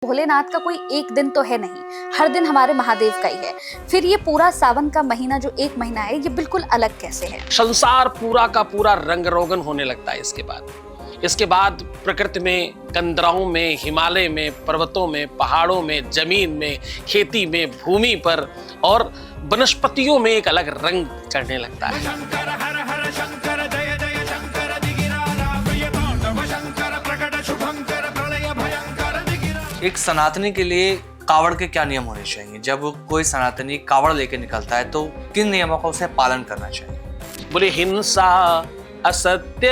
भोलेनाथ का कोई एक दिन तो है नहीं, हर दिन हमारे महादेव का ही है। फिर ये पूरा सावन का महीना जो एक महीना है, ये बिल्कुल अलग कैसे है? संसार पूरा का पूरा रंग रोगन होने लगता है इसके बाद प्रकृति में, कंदराओं में, हिमालय में, पर्वतों में, पहाड़ों में, जमीन में, खेती में, भूमि पर और वनस्पतियों में एक अलग रंग चढ़ने लगता है। एक सनातनी के लिए कावड़ के क्या नियम होने चाहिए? जब कोई सनातनी कावड़ लेके निकलता है तो किन नियमों का उसे पालन करना चाहिए? बोले हिंसा, असत्य,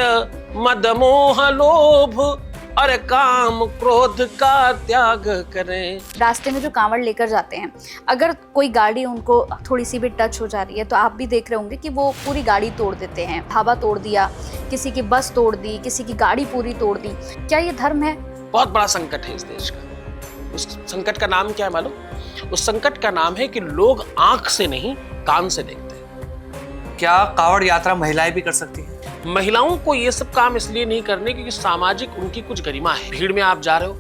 मद मोह लोभ और काम क्रोध का त्याग करें। रास्ते में जो कांवड़ लेकर जाते हैं, अगर कोई गाड़ी उनको थोड़ी सी भी टच हो जा रही है तो आप भी देख रहे होंगे कि वो पूरी गाड़ी तोड़ देते हैं। ढाबा तोड़ दिया, किसी की बस तोड़ दी, किसी की गाड़ी पूरी तोड़ दी। क्या ये धर्म है? बहुत बड़ा संकट है इस देश का। उस संकट का नाम क्या है मालूम? उस संकट का नाम है कि लोग आंख से नहीं, कान से देखते हैं। क्या कावड़ यात्रा महिलाएं भी कर सकती हैं? महिलाओं को ये सब काम इसलिए नहीं करने क्योंकि सामाजिक उनकी कुछ गरिमा है। भीड़ में आप जा रहे हो,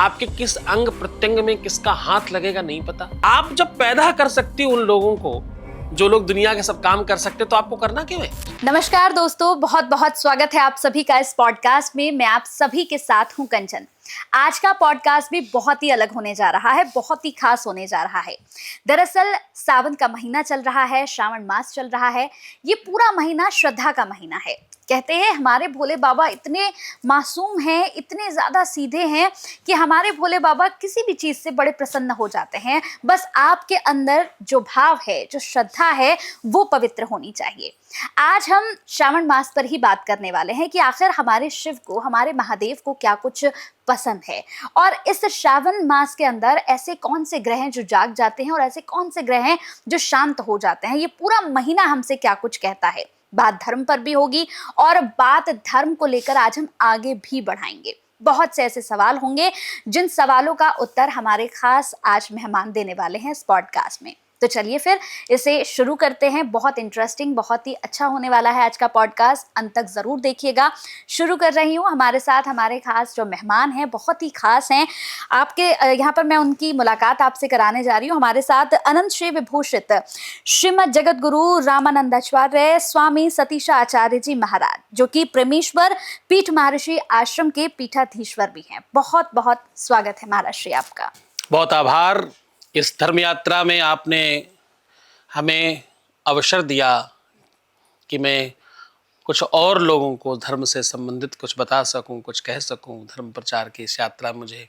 आपके किस अंग प्रत्यंग में किसका हाथ लगेगा नहीं पता। आप जब पैदा कर सकती हो उन लोगों को जो लोग दुनिया के सब काम कर सकते, तो आपको करना क्यों है? नमस्कार दोस्तों, बहुत बहुत स्वागत है आप सभी का इस पॉडकास्ट में। मैं आप सभी के साथ हूं कंचन। आज का पॉडकास्ट भी बहुत ही अलग होने जा रहा है, बहुत ही खास होने जा रहा है। दरअसल सावन का महीना चल रहा है, श्रावण मास चल रहा है। ये पूरा महीना श्रद्धा का महीना है। कहते हैं हमारे भोले बाबा इतने मासूम हैं, इतने ज़्यादा सीधे हैं कि हमारे भोले बाबा किसी भी चीज़ से बड़े प्रसन्न हो जाते हैं। बस आपके अंदर जो भाव है, जो श्रद्धा है, वो पवित्र होनी चाहिए। आज हम श्रावण मास पर ही बात करने वाले हैं कि आखिर हमारे शिव को, हमारे महादेव को क्या कुछ पसंद है और इस श्रावण मास के अंदर ऐसे कौन से ग्रह हैं जो जाग जाते हैं और ऐसे कौन से ग्रह हैं जो शांत हो जाते हैं। ये पूरा महीना हमसे क्या कुछ कहता है। बात धर्म पर भी होगी और बात धर्म को लेकर आज हम आगे भी बढ़ाएंगे। बहुत से ऐसे सवाल होंगे जिन सवालों का उत्तर हमारे खास आज मेहमान देने वाले हैं इस पॉडकास्ट में। तो चलिए फिर इसे शुरू करते हैं। बहुत इंटरेस्टिंग, बहुत ही अच्छा होने वाला है आज का पॉडकास्ट, अंत तक जरूर देखिएगा। शुरू कर रही हूँ। हमारे साथ हमारे खास जो मेहमान हैं, बहुत ही खास हैं। आपके यहाँ पर मैं उनकी मुलाकात आपसे कराने जा रही हूँ। हमारे साथ अनंत श्री विभूषित श्रीमद जगत गुरु रामानंदाचार्य स्वामी सतीशा आचार्य जी महाराज, जो कि प्रेमेश्वर पीठ महर्षि आश्रम के पीठाधीश्वर भी हैं। बहुत बहुत स्वागत है महाराज श्री आपका। बहुत आभार। इस धर्म यात्रा में आपने हमें अवसर दिया कि मैं कुछ और लोगों को धर्म से संबंधित कुछ बता सकूं, कुछ कह सकूं। धर्म प्रचार की इस यात्रा मुझे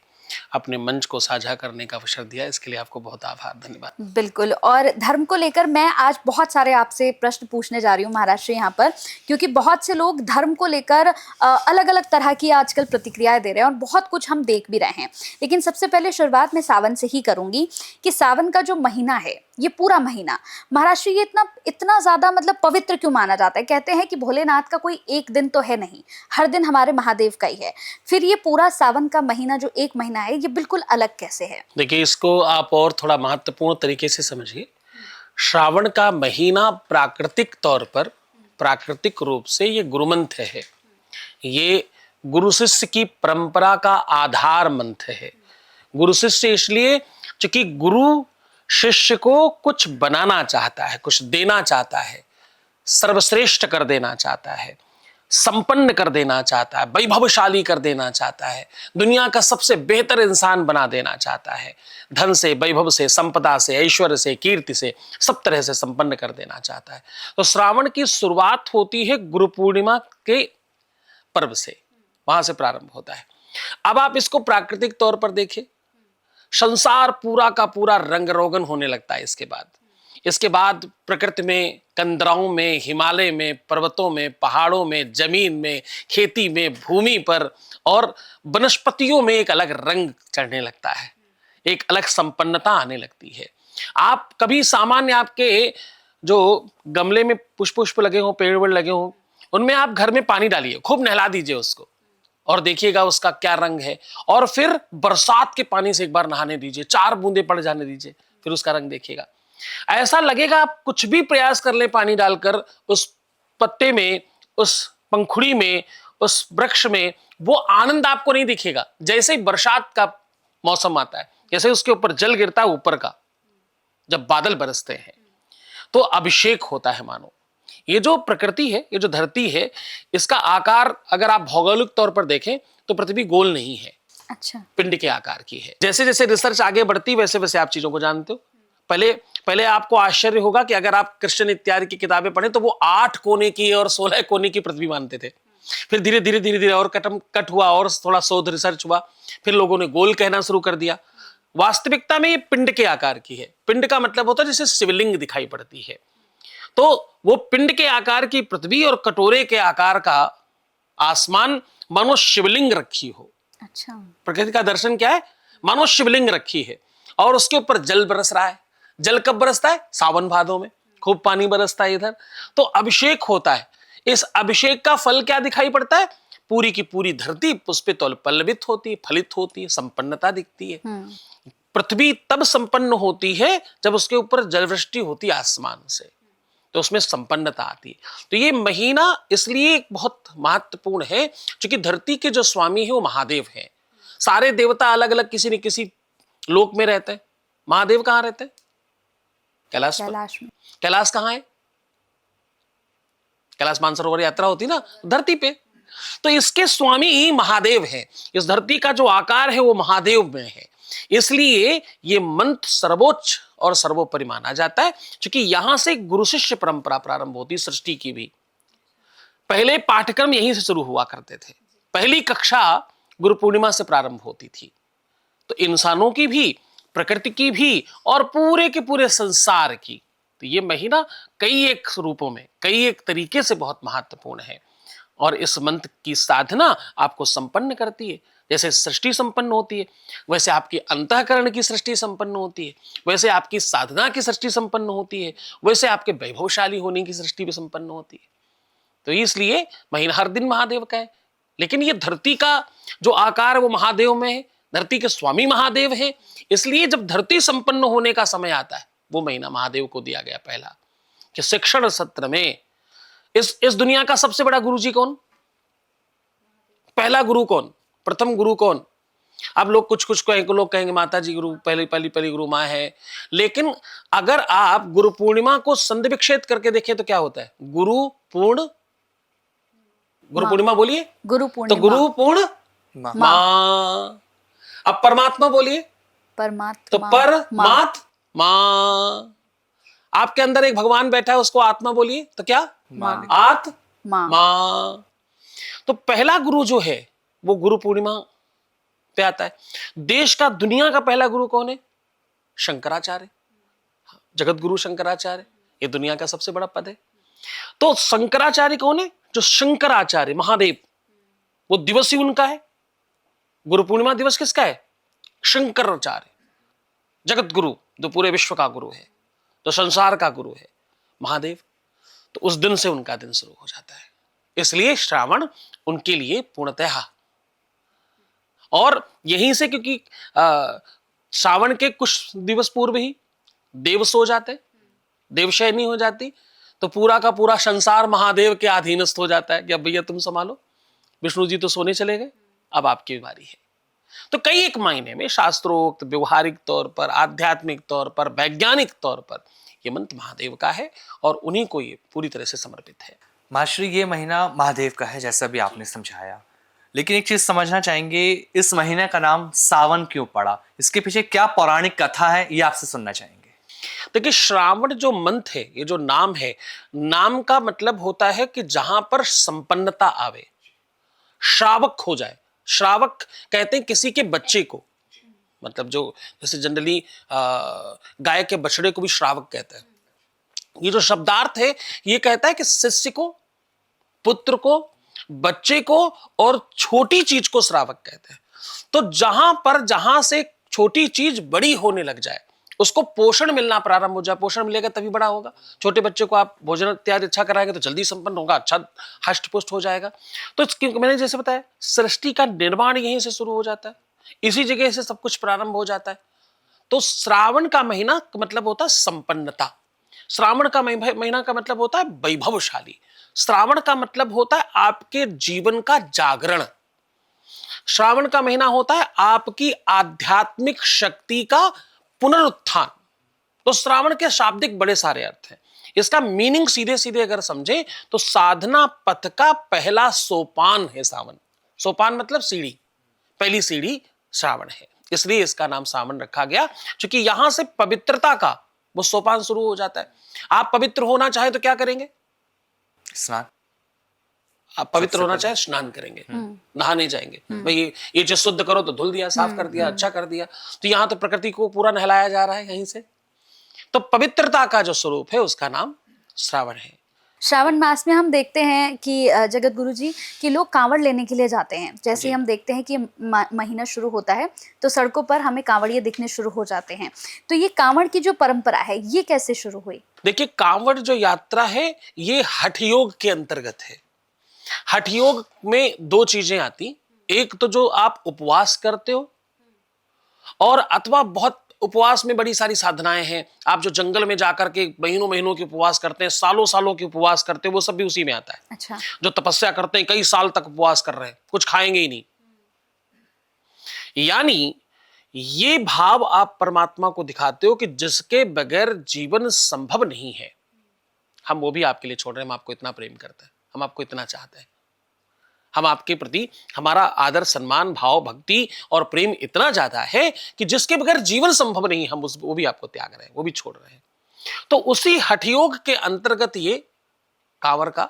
अपने मंच को साझा करने का अवसर दिया, इसके लिए आपको बहुत आभार, धन्यवाद। बिल्कुल। और धर्म को लेकर मैं आज बहुत सारे आपसे प्रश्न पूछने जा रही हूँ महाराज श्री यहाँ पर, क्योंकि बहुत से लोग धर्म को लेकर अलग अलग तरह की आजकल प्रतिक्रियाएं दे रहे हैं और बहुत कुछ हम देख भी रहे हैं। लेकिन सबसे पहले शुरुआत मैं सावन से ही करूंगी कि सावन का जो महीना है, ये पूरा महीना महाराज श्री ये इतना ज्यादा मतलब पवित्र क्यों माना जाता है? कहते हैं कि भोलेनाथ का कोई एक दिन तो है नहीं, हर दिन हमारे महादेव का ही है। फिर ये पूरा सावन का महीना जो एक महीना है, ये बिल्कुल अलग कैसे है? देखिए, इसको आप और थोड़ा महत्वपूर्ण तरीके से समझिए। श्रावण का महीना प्राकृतिक तौर पर, प्राकृतिक रूप से ये गुरु मंत्र है। ये गुरु शिष्य की परंपरा का आधार मंत्र है। गुरु शिष्य इसलिए क्योंकि गुरु शिष्य को कुछ बनाना चाहता है, कुछ देना चाहता है, सर्वश्रेष्ठ कर देना चाहता है, संपन्न कर देना चाहता है, वैभवशाली कर देना चाहता है, दुनिया का सबसे बेहतर इंसान बना देना चाहता है। धन से, वैभव से, संपदा से, ऐश्वर्य से, कीर्ति से, सब तरह से संपन्न कर देना चाहता है। तो श्रावण की शुरुआत होती है गुरु पूर्णिमा के पर्व से, वहां से प्रारंभ होता है। अब आप इसको प्राकृतिक तौर पर देखिए, संसार पूरा का पूरा रंग रोगन होने लगता है इसके बाद प्रकृति में, कंदराओं में, हिमालय में, पर्वतों में, पहाड़ों में, जमीन में, खेती में, भूमि पर और वनस्पतियों में एक अलग रंग चढ़ने लगता है, एक अलग संपन्नता आने लगती है। आप कभी सामान्य आपके जो गमले में पुष्प लगे हों, पेड़ वेड़ लगे हों, उनमें आप घर में पानी डालिए, खूब नहला दीजिए उसको और देखिएगा उसका क्या रंग है। और फिर बरसात के पानी से एक बार नहाने दीजिए, 4 बूंदे पड़ जाने दीजिए, फिर उसका रंग देखिएगा। ऐसा लगेगा आप कुछ भी प्रयास कर ले पानी डालकर उस पत्ते में, उस पंखुड़ी में, उस वृक्ष में, वो आनंद आपको नहीं दिखेगा। जैसे ही बरसात का मौसम आता है, जैसे उसके ऊपर जल गिरता है ऊपर का, जब बादल बरसते हैं तो अभिषेक होता है मानो। ये जो प्रकृति है, ये जो धरती है, इसका आकार अगर आप भौगोलिक तौर पर देखें तो पृथ्वी गोल नहीं है, अच्छा। पिंड के आकार की है। जैसे जैसे रिसर्च आगे बढ़ती वैसे वैसे आप चीजों को जानते हो। पहले पहले आपको आश्चर्य होगा कि अगर आप कृष्ण इत्यादि की किताबें पढ़ें तो वो 8 कोने की और 16 कोने की पृथ्वी मानते थे। फिर धीरे धीरे धीरे धीरे और कट हुआ और थोड़ा शोध रिसर्च हुआ, फिर लोगों ने गोल कहना शुरू कर दिया। वास्तविकता में ये पिंड के आकार की है। पिंड का मतलब होता है जैसे शिवलिंग दिखाई पड़ती है, तो वो पिंड के आकार की पृथ्वी और कटोरे के आकार का आसमान मानो शिवलिंग रखी हो। अच्छा। प्रकृति का दर्शन क्या है? मानो शिवलिंग रखी है और उसके ऊपर जल बरस रहा है। जल कब बरसता है? सावन भादों में खूब पानी बरसता है इधर, तो अभिषेक होता है। इस अभिषेक का फल क्या दिखाई पड़ता है? पूरी की पूरी धरती पुष्पित और पल्लवित होती है, फलित होती है, संपन्नता दिखती है। पृथ्वी तब संपन्न होती है जब उसके ऊपर जलवृष्टि होती है आसमान से, तो उसमें संपन्नता आती है। तो ये महीना इसलिए बहुत महत्वपूर्ण है क्योंकि धरती के जो स्वामी है वो महादेव हैं। सारे देवता अलग अलग किसी न किसी लोक में रहते हैं। महादेव कहाँ रहते हैं? कैलाश पर। कैलाश में। कैलाश कहाँ है? कैलाश मानसरोवर यात्रा होती ना, धरती पे। तो इसके स्वामी ही महादेव हैं। इस धरती का जो आकार है वो महादेव में है, इसलिए ये मंत्र सर्वोच्च और सर्वोपरि माना जाता है क्योंकि यहां से गुरु शिष्य परंपरा प्रारंभ होती, सृष्टि की भी। पहले पाठ्यक्रम यहीं से शुरू हुआ करते थे। पहली कक्षा गुरु पूर्णिमा से प्रारंभ होती थी। तो इंसानों की भी, प्रकृति की भी और पूरे के पूरे संसार की, तो ये महीना कई एक रूपों में, कई एक तरीके से बहुत महत्वपूर्ण है। और इस मंत्र की साधना आपको संपन्न करती है। जैसे सृष्टि संपन्न होती है, वैसे आपकी अंतःकरण की सृष्टि संपन्न होती है, वैसे आपकी साधना की सृष्टि संपन्न होती है, वैसे आपके वैभवशाली होने की सृष्टि भी संपन्न होती है। तो इसलिए महीना हर दिन महादेव का है, लेकिन ये धरती का जो आकार है वो महादेव में है। धरती के स्वामी महादेव हैं, इसलिए जब धरती संपन्न होने का समय आता है वो महीना महादेव को दिया गया पहला, कि शिक्षण सत्र में इस दुनिया का सबसे बड़ा गुरु जी कौन? पहला गुरु कौन? प्रथम गुरु कौन? अब लोग कुछ कहेंगे, लोग कहेंगे माता जी गुरु, पहली गुरु माँ है। लेकिन अगर आप गुरु पूर्णिमा को संधि विच्छेद करके देखें तो क्या होता है? गुरु पूर्णिमा बोलिए। गुरु तो पूर्णिमा। गुरु पूर्ण माँ। माँ। अब परमात्मा बोलिए। परमात्मा। तो परमात्मा। आपके अंदर एक भगवान बैठा है, उसको आत्मा बोलिए तो क्या? माँ। माँ। माँ। तो पहला गुरु जो है वो गुरु पूर्णिमा पे आता है। देश का, दुनिया का पहला गुरु कौन है? शंकराचार्य। जगत गुरु शंकराचार्य, ये दुनिया का सबसे बड़ा पद है। तो शंकराचार्य कौन है? जो शंकराचार्य महादेव, वो दिवस ही उनका है। गुरु पूर्णिमा दिवस किसका है? शंकराचार्य, जगत गुरु, जो पूरे विश्व का गुरु है, जो संसार का गुरु है, महादेव। तो उस दिन से उनका दिन शुरू हो जाता है, इसलिए श्रावण उनके लिए पूर्णतः। और यहीं से, क्योंकि श्रावण के कुछ दिवस पूर्व ही देव सो जाते, देवशयनी हो जाती, तो पूरा का पूरा संसार महादेव के अधीनस्थ हो जाता है कि अब भैया तुम संभालो, विष्णु जी तो सोने चले गए, अब आपकी बारी है। तो कई एक मायने में शास्त्रोक्त, व्यवहारिक तौर पर, आध्यात्मिक तौर पर, वैज्ञानिक तौर पर ये मंत्र महादेव का है और उन्हीं को ये पूरी तरह से समर्पित है। माश्री, ये महीना महादेव का है जैसा भी आपने समझाया, लेकिन एक चीज समझना चाहेंगे, इस महीने का नाम सावन क्यों पड़ा? इसके पीछे क्या पौराणिक कथा है, ये आपसे सुनना चाहेंगे। देखिए, श्रावण जो मंत्र है, ये जो नाम है, नाम का मतलब होता है कि जहां पर संपन्नता आवे, श्रावक हो जाए। श्रावक कहते हैं किसी के बच्चे को, मतलब जो जैसे जनरली गाय के बछड़े को भी श्रावक कहते हैं। ये जो शब्दार्थ है ये कहता है कि शिष्य को, पुत्र को, बच्चे को और छोटी चीज को श्रावक कहते हैं। तो जहां से छोटी चीज बड़ी होने लग जाए, उसको पोषण मिलना प्रारंभ हो जाए, पोषण मिलेगा तभी बड़ा होगा। छोटे बच्चे को आप भोजन इत्यादि अच्छा कराएंगे तो जल्दी संपन्न होगा, अच्छा हष्ट पुष्ट हो जाएगा। तो मैंने जैसे बताया, सृष्टि का निर्माण यहीं से शुरू हो जाता है, इसी जगह से सब कुछ प्रारंभ हो जाता है। तो श्रावण का महीना का मतलब होता है संपन्नता। श्रावण का महीना का मतलब होता है वैभवशाली। श्रावण का मतलब होता है आपके जीवन का जागरण। श्रावण का महीना होता है आपकी आध्यात्मिक शक्ति का पुनरुत्थान। तो श्रावण के शाब्दिक बड़े सारे अर्थ हैं। इसका मीनिंग सीधे सीधे अगर समझे तो साधना पथ का पहला सोपान है सावन। सोपान मतलब सीढ़ी, पहली सीढ़ी श्रावण है, इसलिए इसका नाम सावन रखा गया, क्योंकि यहां से पवित्रता का वो सोपान शुरू हो जाता है। आप पवित्र होना चाहे तो क्या करेंगे? स्नान। आप पवित्र होना चाहे स्नान करेंगे, नहाने जाएंगे। भाई ये चीज शुद्ध करो तो धुल दिया, साफ कर दिया, अच्छा कर दिया। तो यहां तो प्रकृति को पूरा नहलाया जा रहा है यहीं से। तो पवित्रता का जो स्वरूप है उसका नाम श्रावण है। श्रावण मास में हम देखते हैं कि जगत गुरु जी कि लोग कांवड़ लेने के लिए जाते हैं। जैसे ही हम देखते हैं कि महीना शुरू होता है तो सड़कों पर हमें कांवड़िए दिखने शुरू हो जाते हैं। तो ये कांवड़ की जो परंपरा है ये कैसे शुरू हुई? देखिए, कांवड़ जो यात्रा है ये हठ योग के अंतर्गत है। हठ योग में दो चीजें आती, एक तो जो आप उपवास करते हो, और अथवा बहुत उपवास में बड़ी सारी साधनाएं हैं। आप जो जंगल में जाकर के महीनों महीनों के उपवास करते हैं, सालों सालों के उपवास करते हैं, वो सब भी उसी में आता है। अच्छा। जो तपस्या करते हैं, कई साल तक उपवास कर रहे हैं, कुछ खाएंगे ही नहीं। यानी ये भाव आप परमात्मा को दिखाते हो कि जिसके बगैर जीवन संभव नहीं है। हम वो भी आपके लिए छोड़ रहे हैं। हम आपको इतना प्रेम करते हैं, हम आपको इतना चाहते हैं, हम आपके प्रति हमारा आदर, सम्मान, भाव, भक्ति और प्रेम इतना ज्यादा है कि जिसके बगैर जीवन संभव नहीं, हम वो भी आपको त्याग रहे हैं, वो भी छोड़ रहे हैं। तो उसी हठ योग के अंतर्गत ये कांवर का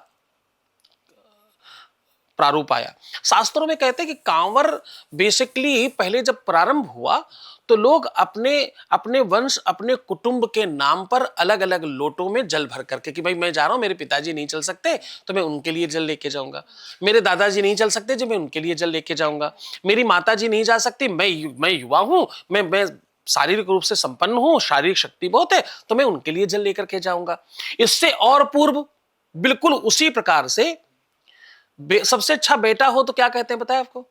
प्रारूप आया। शास्त्रों में कहते हैं कि कांवर बेसिकली पहले जब प्रारंभ हुआ तो लोग अपने अपने वंश, अपने कुटुंब के नाम पर अलग अलग लोटों में जल भर करके, कि भाई मैं जा रहा हूं, मेरे पिताजी नहीं चल सकते तो मैं उनके लिए जल लेके जाऊंगा, मेरे दादाजी नहीं चल सकते जो मैं उनके लिए जल लेके जाऊंगा, मेरी माताजी नहीं जा सकती, मैं युवा हूं, मैं शारीरिक रूप से संपन्न हूं, शारीरिक शक्ति बहुत है, तो मैं उनके लिए जल लेकर के जाऊंगा। इससे और पूर्व बिल्कुल उसी प्रकार से सबसे अच्छा बेटा हो तो क्या कहते हैं पता है आपको?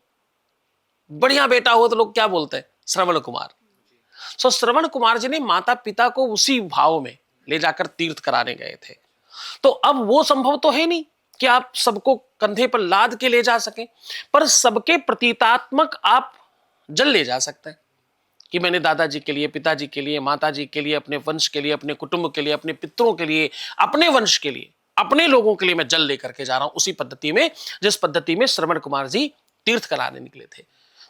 बढ़िया बेटा हो तो लोग क्या बोलते हैं? श्रवण कुमार। सो श्रवण कुमार जी ने माता पिता को उसी भाव में ले जाकर तीर्थ कराने गए थे। तो अब वो संभव तो है नहीं कि आप सबको कंधे पर लाद के ले जा सकें, पर सबके प्रतीकात्मक आप जल ले जा सकते हैं कि मैंने दादाजी के लिए, पिताजी के लिए, माताजी के लिए, अपने वंश के लिए, अपने कुटुंब के लिए, अपने पितरों के लिए, अपने वंश के लिए, अपने लोगों के लिए मैं जल लेकर के जा रहा हूं, उसी पद्धति में जिस पद्धति में श्रवण कुमार जी तीर्थ कराने निकले थे।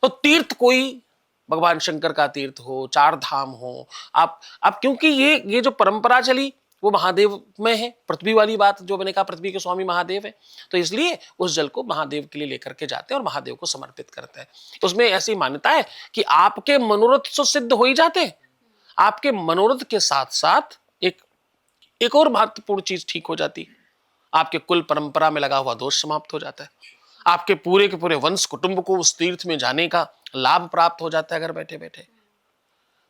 तो तीर्थ कोई भगवान शंकर का तीर्थ हो, चार धाम हो, आप क्योंकि ये जो परंपरा चली वो महादेव में है। पृथ्वी वाली बात जो मैंने कहा, पृथ्वी के स्वामी महादेव है, तो इसलिए उस जल को महादेव के लिए लेकर के जाते हैं और महादेव को समर्पित करते हैं। उसमें ऐसी मान्यता है कि आपके मनोरथ तो सिद्ध हो ही जाते हैं, आपके मनोरथ के साथ साथ एक और महत्वपूर्ण चीज ठीक हो जाती है। आपके कुल परंपरा में लगा हुआ दोष समाप्त हो जाता है, आपके पूरे के पूरे वंश कुटुंब को उस तीर्थ में जाने का लाभ प्राप्त हो जाता है घर बैठे बैठे।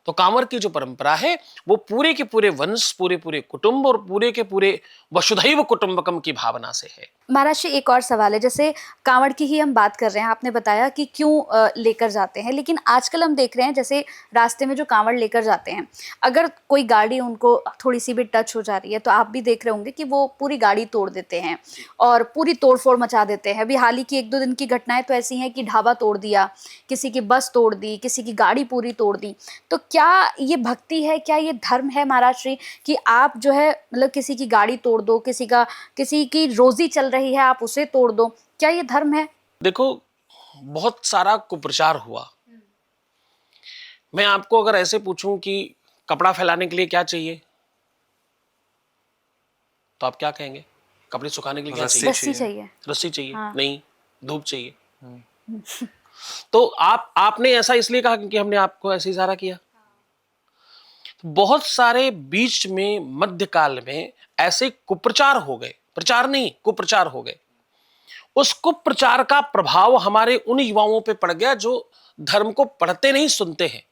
तो कांवर की जो परंपरा है वो पूरे के पूरे वंश, पूरे पूरे कुटुंब और पूरे के पूरे वसुधैव कुटुंबकम की भावना से है। महाराज जी, एक और सवाल है। जैसे कांवड़ की ही हम बात कर रहे हैं, आपने बताया कि क्यों लेकर जाते हैं, लेकिन आजकल हम देख रहे हैं जैसे रास्ते में जो कांवड़ लेकर जाते हैं, अगर कोई गाड़ी उनको थोड़ी सी भी टच हो जा रही है तो आप भी देख रहे होंगे कि वो पूरी गाड़ी तोड़ देते हैं और पूरी तोड़फोड़ मचा देते हैं। अभी हाल ही की 1-2 दिन की घटनाएं तो ऐसी हैं कि ढाबा तोड़ दिया, किसी की बस तोड़ दी, किसी की गाड़ी पूरी तोड़ दी। तो क्या ये भक्ति है, क्या ये धर्म है महाराज जी कि आप जो है मतलब किसी की गाड़ी तोड़ दो, किसी की रोजी चल रही है आप उसे तोड़ दो, क्या ये धर्म है? देखो, बहुत सारा कुप्रचार हुआ। मैं आपको अगर ऐसे पूछूं कि कपड़ा फैलाने के लिए क्या चाहिए, तो आप क्या कहेंगे? कपड़े सुखाने के लिए क्या चाहिए? रस्सी चाहिए। रस्सी चाहिए? हाँ। नहीं, धूप चाहिए। तो आपने ऐसा इसलिए कहा क्योंकि हमने आपको ऐसे इशारा किया। बहुत सारे बीच में मध्यकाल में ऐसे कुप्रचार हो गए, प्रचार नहीं कुप्रचार हो गए। उस कुप्रचार का प्रभाव हमारे उन युवाओं पे पड़ गया जो धर्म को पढ़ते नहीं, सुनते हैं।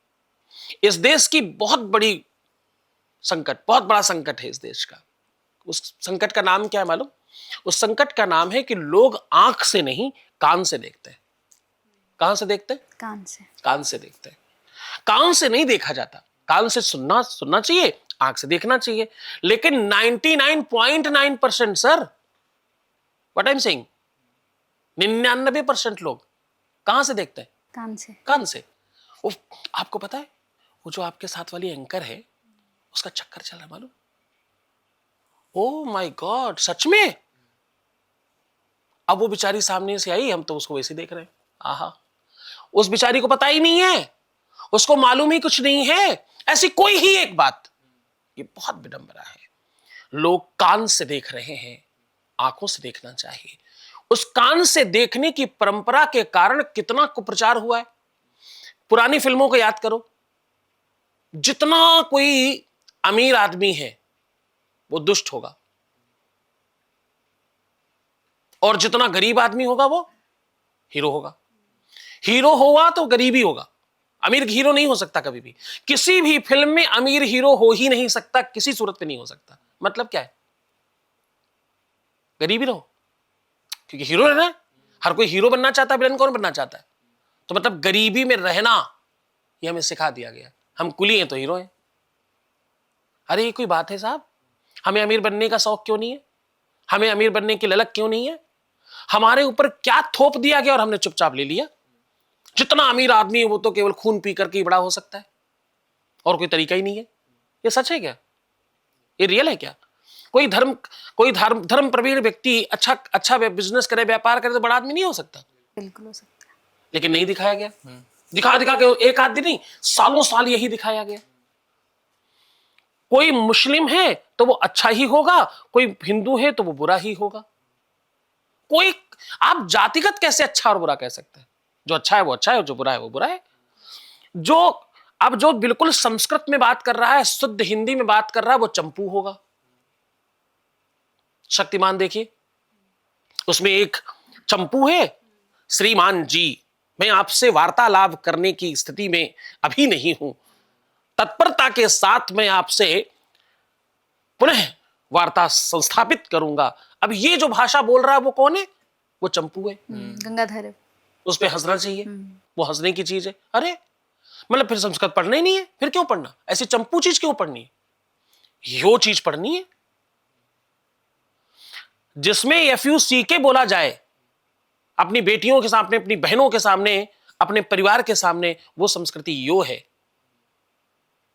इस देश की बहुत बड़ी संकट, बहुत बड़ा संकट है इस देश का। उस संकट का नाम क्या है मालूम? उस संकट का नाम है कि लोग आंख से नहीं कान से देखते हैं। कहां से देखते हैं? कान से देखते हैं। कान से नहीं देखा जाता, कान से सुनना चाहिए, आंख से देखना चाहिए। लेकिन 99.9% sir, what I am saying, 99% लोग कहां से देखते हैं? कान से। कान से। वो आपको पता है वो जो आपके साथ वाली एंकर है उसका चक्कर चल रहा है मालूम? ओ माय गॉड, सच में? अब वो बेचारी सामने से आई, हम तो उसको वैसे देख रहे हैं। आहा, उस बेचारी को पता ही नहीं है, उसको मालूम ही कुछ नहीं है ऐसी कोई ही एक बात। ये बहुत विडंबना है। लोग कान से देख रहे हैं, आंखों से देखना चाहिए। उस कान से देखने की परंपरा के कारण कितना कुप्रचार हुआ है। पुरानी फिल्मों को याद करो, जितना कोई अमीर आदमी है वो दुष्ट होगा और जितना गरीब आदमी होगा वो हीरो होगा। हीरो होगा तो गरीबी होगा, अमीर हीरो नहीं हो सकता कभी भी। किसी भी फिल्म में अमीर हीरो हो ही नहीं सकता, किसी सूरत पे नहीं हो सकता। मतलब क्या है? गरीबी रहो, क्योंकि हीरो रहना है। हर कोई हीरो बनना चाहता है, विलन कौन बनना चाहता है? तो मतलब गरीबी में रहना ये हमें सिखा दिया गया। हम कुली हैं तो हीरो हैं। अरे ये कोई बात है साहब? हमें अमीर बनने का शौक क्यों नहीं है? हमें अमीर बनने की ललक क्यों नहीं है? हमारे ऊपर क्या थोप दिया गया और हमने चुपचाप ले लिया? जितना अमीर आदमी है वो तो केवल खून पी करके ही बड़ा हो सकता है और कोई तरीका ही नहीं है। ये सच है क्या? ये रियल है क्या? कोई धर्म प्रवीण व्यक्ति अच्छा बिजनेस करे, व्यापार करे तो बड़ा आदमी नहीं हो सकता? बिल्कुल हो सकता है। लेकिन नहीं दिखाया गया। दिखा के एक आदमी नहीं, सालों साल यही दिखाया गया। कोई मुस्लिम है तो वो अच्छा ही होगा, कोई हिंदू है तो वो बुरा ही होगा। कोई, आप जातिगत कैसे अच्छा और बुरा कह सकते हैं? जो अच्छा है वो अच्छा है और जो बुरा है वो बुरा है। जो बिल्कुल संस्कृत में बात कर रहा है, शुद्ध हिंदी में बात कर रहा है, वो चंपू होगा। शक्तिमान देखिए, उसमें एक चंपू है, श्रीमान जी मैं आपसे वार्तालाप करने की स्थिति में अभी नहीं हूं, तत्परता के साथ मैं आपसे पुनः वार्ता संस्थापित करूंगा। अब ये जो भाषा बोल रहा है वो कौन है? वो चंपू है। गंगाधर है। उस पे हंसना चाहिए, वो हंसने की चीज है। अरे मतलब फिर संस्कृत पढ़ना ही नहीं है, फिर क्यों पढ़ना? ऐसी चंपू चीज क्यों पढ़नी है? यो चीज पढ़नी है जिसमें FUCK बोला जाए अपनी बेटियों के सामने, अपनी बहनों के सामने, अपने परिवार के सामने। वो संस्कृति यो है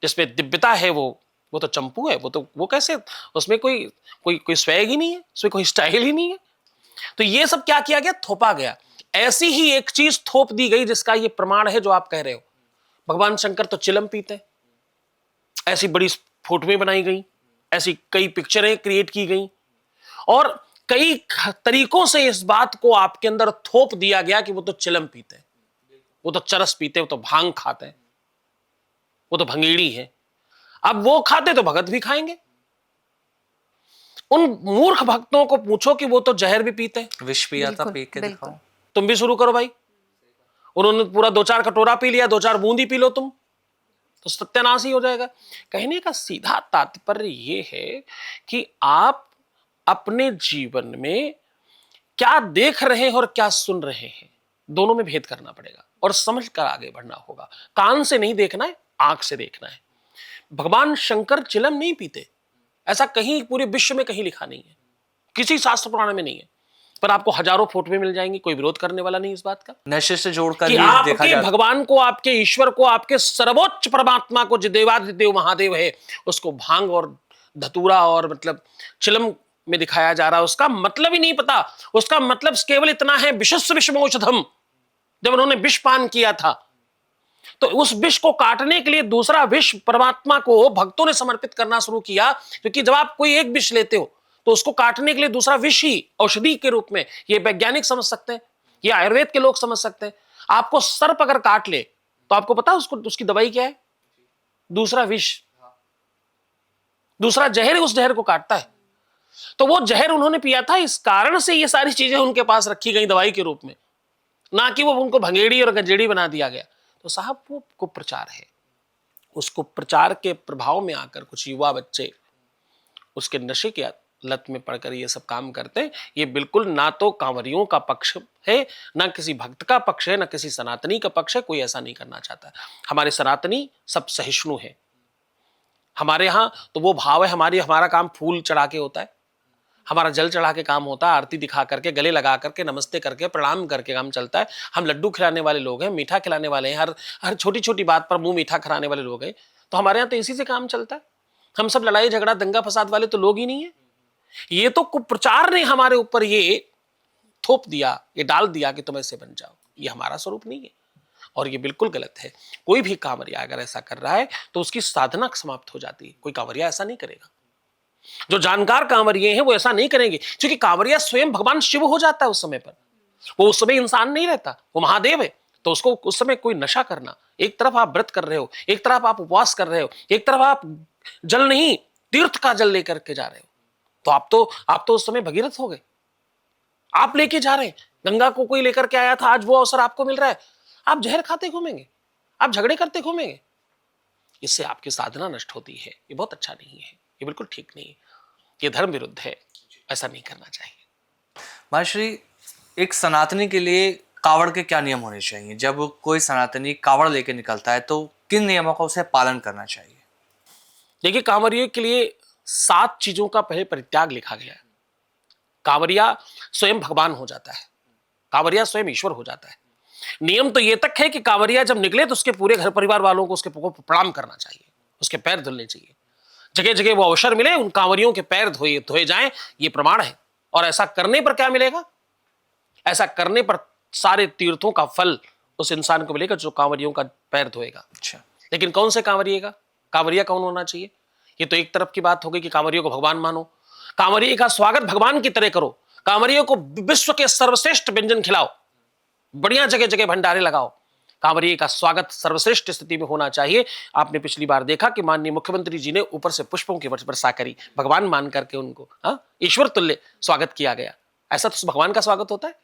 जिसमें दिव्यता है। वो तो चंपू है। वो कैसे? उसमें कोई स्वैग ही नहीं है, उसमें कोई स्टाइल ही नहीं है। तो ये सब क्या किया गया? थोपा गया। ऐसी ही एक चीज थोप दी गई जिसका ये प्रमाण है जो आप कह रहे हो। भगवान शंकर तो चिलम पीते, ऐसी बड़ी फोटोएं बनाई गई, ऐसी कई पिक्चरें क्रिएट की गई और कई तरीकों से इस बात को आपके अंदर थोप दिया गया कि वो तो चिलम पीते, वो तो चरस पीते, वो तो भांग खाते, वो तो भंगेड़ी है। अब वो खाते तो भगत भी खाएंगे। उन मूर्ख भक्तों को पूछो कि वो तो जहर भी पीते। विष पिया था, पी के दिखाओ। तुम भी शुरू करो भाई। उन्होंने पूरा 2-4 कटोरा पी लिया, 2-4 बूंद ही पी लो तुम, तो सत्यानाश ही हो जाएगा। कहने का सीधा तात्पर्य यह है कि आप अपने जीवन में क्या देख रहे हैं और क्या सुन रहे हैं, दोनों में भेद करना पड़ेगा और समझ कर आगे बढ़ना होगा। कान से नहीं देखना है, आंख से देखना है। भगवान शंकर चिलम नहीं पीते, ऐसा कहीं पूरे विश्व में कहीं लिखा नहीं है, किसी शास्त्र पुराण में नहीं है। पर आपको हजारों फोटोएं मिल जाएंगी, कोई विरोध करने वाला नहीं इस बात का नशे से जोड़कर कि आपके भगवान को, आपके ईश्वर को, आपके सर्वोच्च परमात्मा को, जो देवाधिदेव महादेव है, उसको भांग और धतूरा और मतलब चिलम में दिखाया जा रहा है। उसका मतलब ही नहीं पता। उसका मतलब केवल इतना है, विशस्व विषमौषधम। जब उन्होंने विष पान किया था तो उस विष को काटने के लिए दूसरा विष परमात्मा को भक्तों ने समर्पित करना शुरू किया, क्योंकि जब आप कोई एक विष लेते हो तो उसको काटने के लिए दूसरा विष ही औषधि के रूप में, ये वैज्ञानिक समझ सकते हैं, ये आयुर्वेद के लोग समझ सकते हैं। आपको सर्प अगर काट ले तो आपको पता उसको उसकी दवाई क्या है? दूसरा विष, दूसरा जहर उस जहर को काटता है। तो वो जहर उन्होंने पिया था, इस कारण से ये सारी चीजें उनके पास रखी गई दवाई के रूप में, ना कि वो उनको भंगेड़ी और गंजेड़ी बना दिया गया। तो साहब वो कुप्रचार है। उसको प्रचार के प्रभाव में आकर कुछ युवा बच्चे उसके नशे के लत में पड़कर ये सब काम करते हैं। ये बिल्कुल ना तो कांवरियों का पक्ष है, ना किसी भक्त का पक्ष है, ना किसी सनातनी का पक्ष है। कोई ऐसा नहीं करना चाहता। हमारे सनातनी सब सहिष्णु है। हमारे यहाँ तो वो भाव है, हमारा काम फूल चढ़ा के होता है, हमारा जल चढ़ा के काम होता है, आरती दिखा करके, गले लगा करके, नमस्ते करके, प्रणाम करके काम चलता है। हम लड्डू खिलाने वाले लोग हैं, मीठा खिलाने वाले हैं, हर हर छोटी छोटी बात पर मुंह मीठा कराने वाले लोग हैं। तो हमारे यहाँ तो इसी से काम चलता है। हम सब लड़ाई झगड़ा दंगा फसाद वाले तो लोग ही नहीं है। ये तो कुप्रचार ने हमारे ऊपर ये थोप दिया, ये डाल दिया कि तुम ऐसे बन जाओ। ये हमारा स्वरूप नहीं है और ये बिल्कुल गलत है। कोई भी कांवरिया अगर ऐसा कर रहा है तो उसकी साधना समाप्त हो जाती है। कोई कांवरिया ऐसा नहीं करेगा। जो जानकार कांवरिये हैं वो ऐसा नहीं करेंगे, क्योंकि कांवरिया स्वयं भगवान शिव हो जाता है उस समय पर। वो उस समय इंसान नहीं रहता, वो महादेव है। तो उसको उस समय कोई नशा करना, एक तरफ आप व्रत कर रहे हो, एक तरफ आप उपवास कर रहे हो, एक तरफ आप जल नहीं तीर्थ का जल लेकर के जा रहे हो, तो आप तो उस समय भगीरथ हो गए। आप लेके जा रहे हैं, गंगा को कोई लेकर के आया था, आज वो अवसर आपको मिल रहा है, आप जहर खाते घूमेंगे, आप झगड़े करते घूमेंगे। इससे आपकी साधना नष्ट होती है। ये बहुत अच्छा नहीं है, ये बिल्कुल ठीक नहीं है, ये धर्म विरुद्ध है, ऐसा नहीं करना चाहिए। महर्षि, एक सनातनी के लिए कावड़ के क्या नियम होने चाहिए? जब कोई सनातनी कावड़ लेके निकलता है तो किन नियमों का उसे पालन करना चाहिए? देखिए, कांवरियों के लिए 7 चीजों का पहले परित्याग लिखा गया है। कांवरिया स्वयं भगवान हो जाता है, कांवरिया स्वयं ईश्वर हो जाता है। नियम तो ये तक है कि कांवरिया जब निकले तो उसके पूरे घर परिवार वालों को उसके प्रणाम करना चाहिए, उसके पैर धुलने चाहिए। जगह जगह वो अवसर मिले, उन कांवरियों के पैर धोए जाएं, ये प्रमाण है। और ऐसा करने पर क्या मिलेगा? ऐसा करने पर सारे तीर्थों का फल उस इंसान को मिलेगा जो कांवरियों का पैर धोएगा। अच्छा, लेकिन कौन से कांवरिये का? कांवरिया कौन होना चाहिए? ये तो एक तरफ की बात हो गई कि कांवरियों को भगवान मानो, कांवरिये का स्वागत भगवान की तरह करो, कांवरियों को विश्व के सर्वश्रेष्ठ व्यंजन खिलाओ, बढ़िया जगह जगह भंडारे लगाओ। कांवरिये का स्वागत सर्वश्रेष्ठ स्थिति में होना चाहिए। आपने पिछली बार देखा कि माननीय मुख्यमंत्री जी ने ऊपर से पुष्पों की वर्षा करी, भगवान मान करके उनको ईश्वर तुल्य स्वागत किया गया। ऐसा तो भगवान का स्वागत होता है।